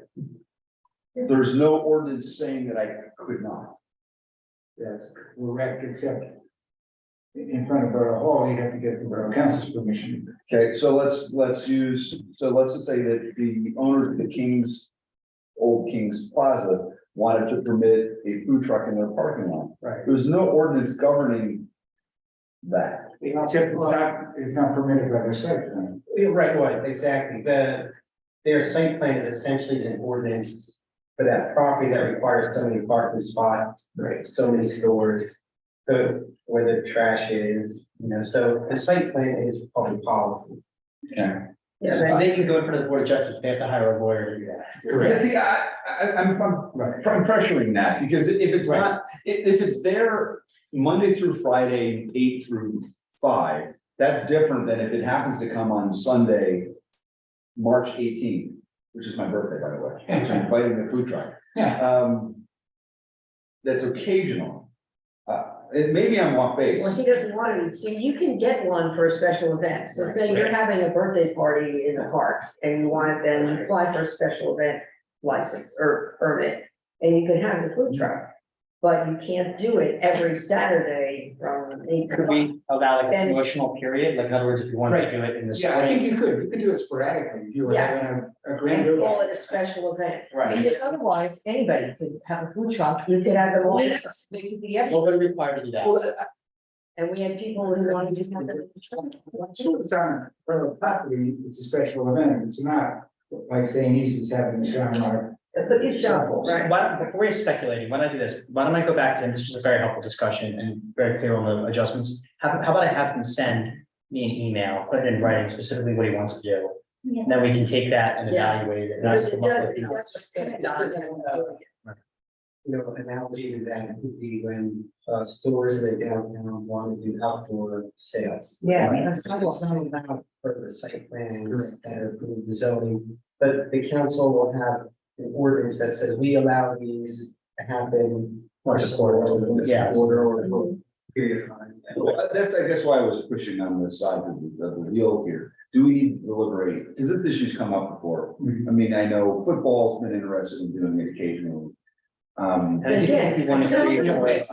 there's no ordinance saying that I could not. That's correct, except in front of Borough Hall, you'd have to get the Borough Council's permission. Okay, so let's just say that the owners of the old King's Plaza wanted to permit a food truck in their parking lot. Right. There's no ordinance governing that. Except it's not permitted by their site plan. Right, exactly. Their site plan is essentially an ordinance for that property that requires so many parking spots, right, so many stores. So where the trash is, so the site plan is public policy. Okay. Yeah, they can go in front of the board of justice, they have to hire a lawyer to do that. See, I'm pressuring that, because if it's not, if it's there Monday through Friday, 8 through 5, that's different than if it happens to come on Sunday, March 18th, which is my birthday, by the way, which I'm inviting the food truck. That's occasional. Maybe I'm off base. Well, he doesn't want to, so you can get one for a special event. So say you're having a birthday party in the park and you want it, then you apply for a special event license or permit. And you can have the food truck, but you can't do it every Saturday from 8 to Could 5. we allow like a Then- promotional period, like in other words, if you wanted to do it in the Yeah, I think spring? you could do it sporadically, if you were Yes. having a And grand. call it a special event. Right. Because otherwise, anybody could have a food truck. You could have them all. They could be everywhere. Well, they're required to do that. And we had people who wanted to have them. So it's on borough property, it's a special event, it's not like saying Easton's having a seminar. But these shuffle, So right? before you're speculating, why don't I do this? Why don't I go back, and this was a very helpful discussion and very clear on the adjustments. How about I have him send me an email, put it in writing specifically what he wants to do? Yeah. And then we can take that and Yeah. evaluate it. and Because I'll it come up does, with, it you know, does. Analogy to that would be when stores in the downtown want to do outdoor sales. Yeah. It's not allowed for the site plans that are approved the zoning, but the council will have an ordinance that says we allow these to happen. Once a quarter, yeah. Quarter or for a period of time. Well, that's, I guess, why I was pushing on the sides of the wheel here. Do we need to deliberate? Because this issue's come up before. I mean, I know football's been interested in doing it occasionally. And if you want to create a way,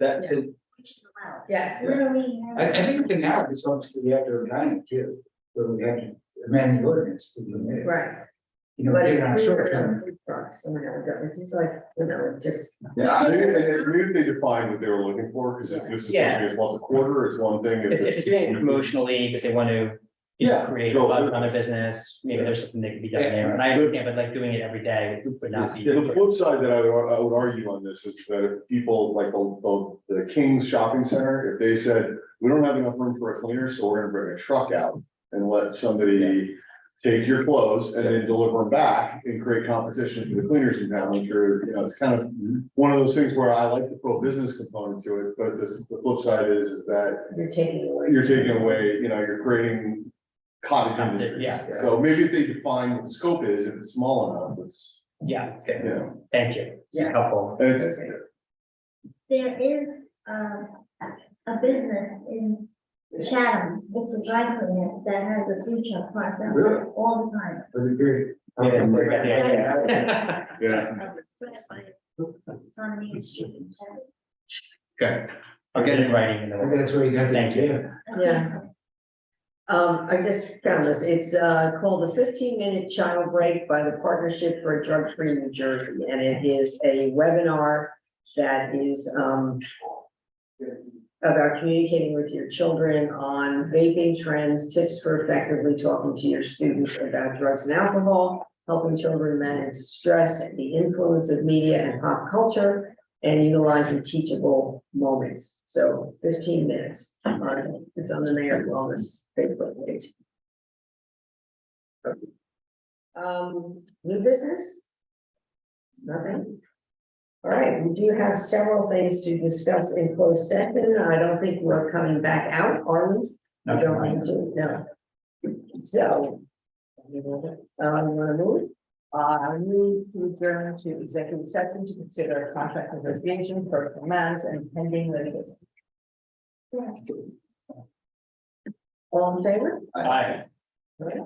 That's it. which is allowed. Yes. Literally. I think it's now, it's obviously we have to remind it too, but we have to amend the ordinance to permit it. Right. You know, But get on it's short term. trucks, it's just like, it just. Yeah, maybe they defined what they were looking for, because if this is Yeah. something that's once a quarter, it's one thing. If it's doing it promotionally, because they want to. Yeah, Create a so- buzz on a business, maybe there's something that could be done there, and I understand, but like doing it every day would not be. The flip side that I would argue on this is that if people like the King's Shopping Center, if they said, we don't have enough room for a cleaner, so we're gonna bring a truck out and let somebody take your clothes and then deliver them back and create competition for the cleaners in town, I'm sure, you know, it's kind of one of those things where I like the pro-business component to it, but the flip side is that You're taking away. you know, you're creating cottage industry. Yeah. So maybe if they define what the scope is, if it's small enough, it's, Yeah, you okay, know, thank you, it's Yeah. helpful. and it's, There is, a business in Chatham, it's a dry cleaner that has a food truck parked out Really? there all the time. That'd be great. Yeah, we got the idea. yeah. It's on Main Street in Chatham. Good, I'll get it in writing. I think that's where you got the Thank you. idea. Yeah. I just found this, it's called the 15-minute child break by the Partnership for a Drug-Free New Jersey, and it is a webinar that is about communicating with your children on vaping trends, tips for effectively talking to your students about drugs and alcohol, helping children manage stress, the influence of media and pop culture, and utilizing teachable moments. So 15 minutes. It's on the Mayor Wellness Facebook page. New business? Nothing? All right, we do have several things to discuss in closed session. I don't think we're coming back out, are we? I don't need to, no. So. You wanna move? I move to adjourn to executive session to consider contract negotiation, personal matters, and pending litigation. All in favor? Aye. All right.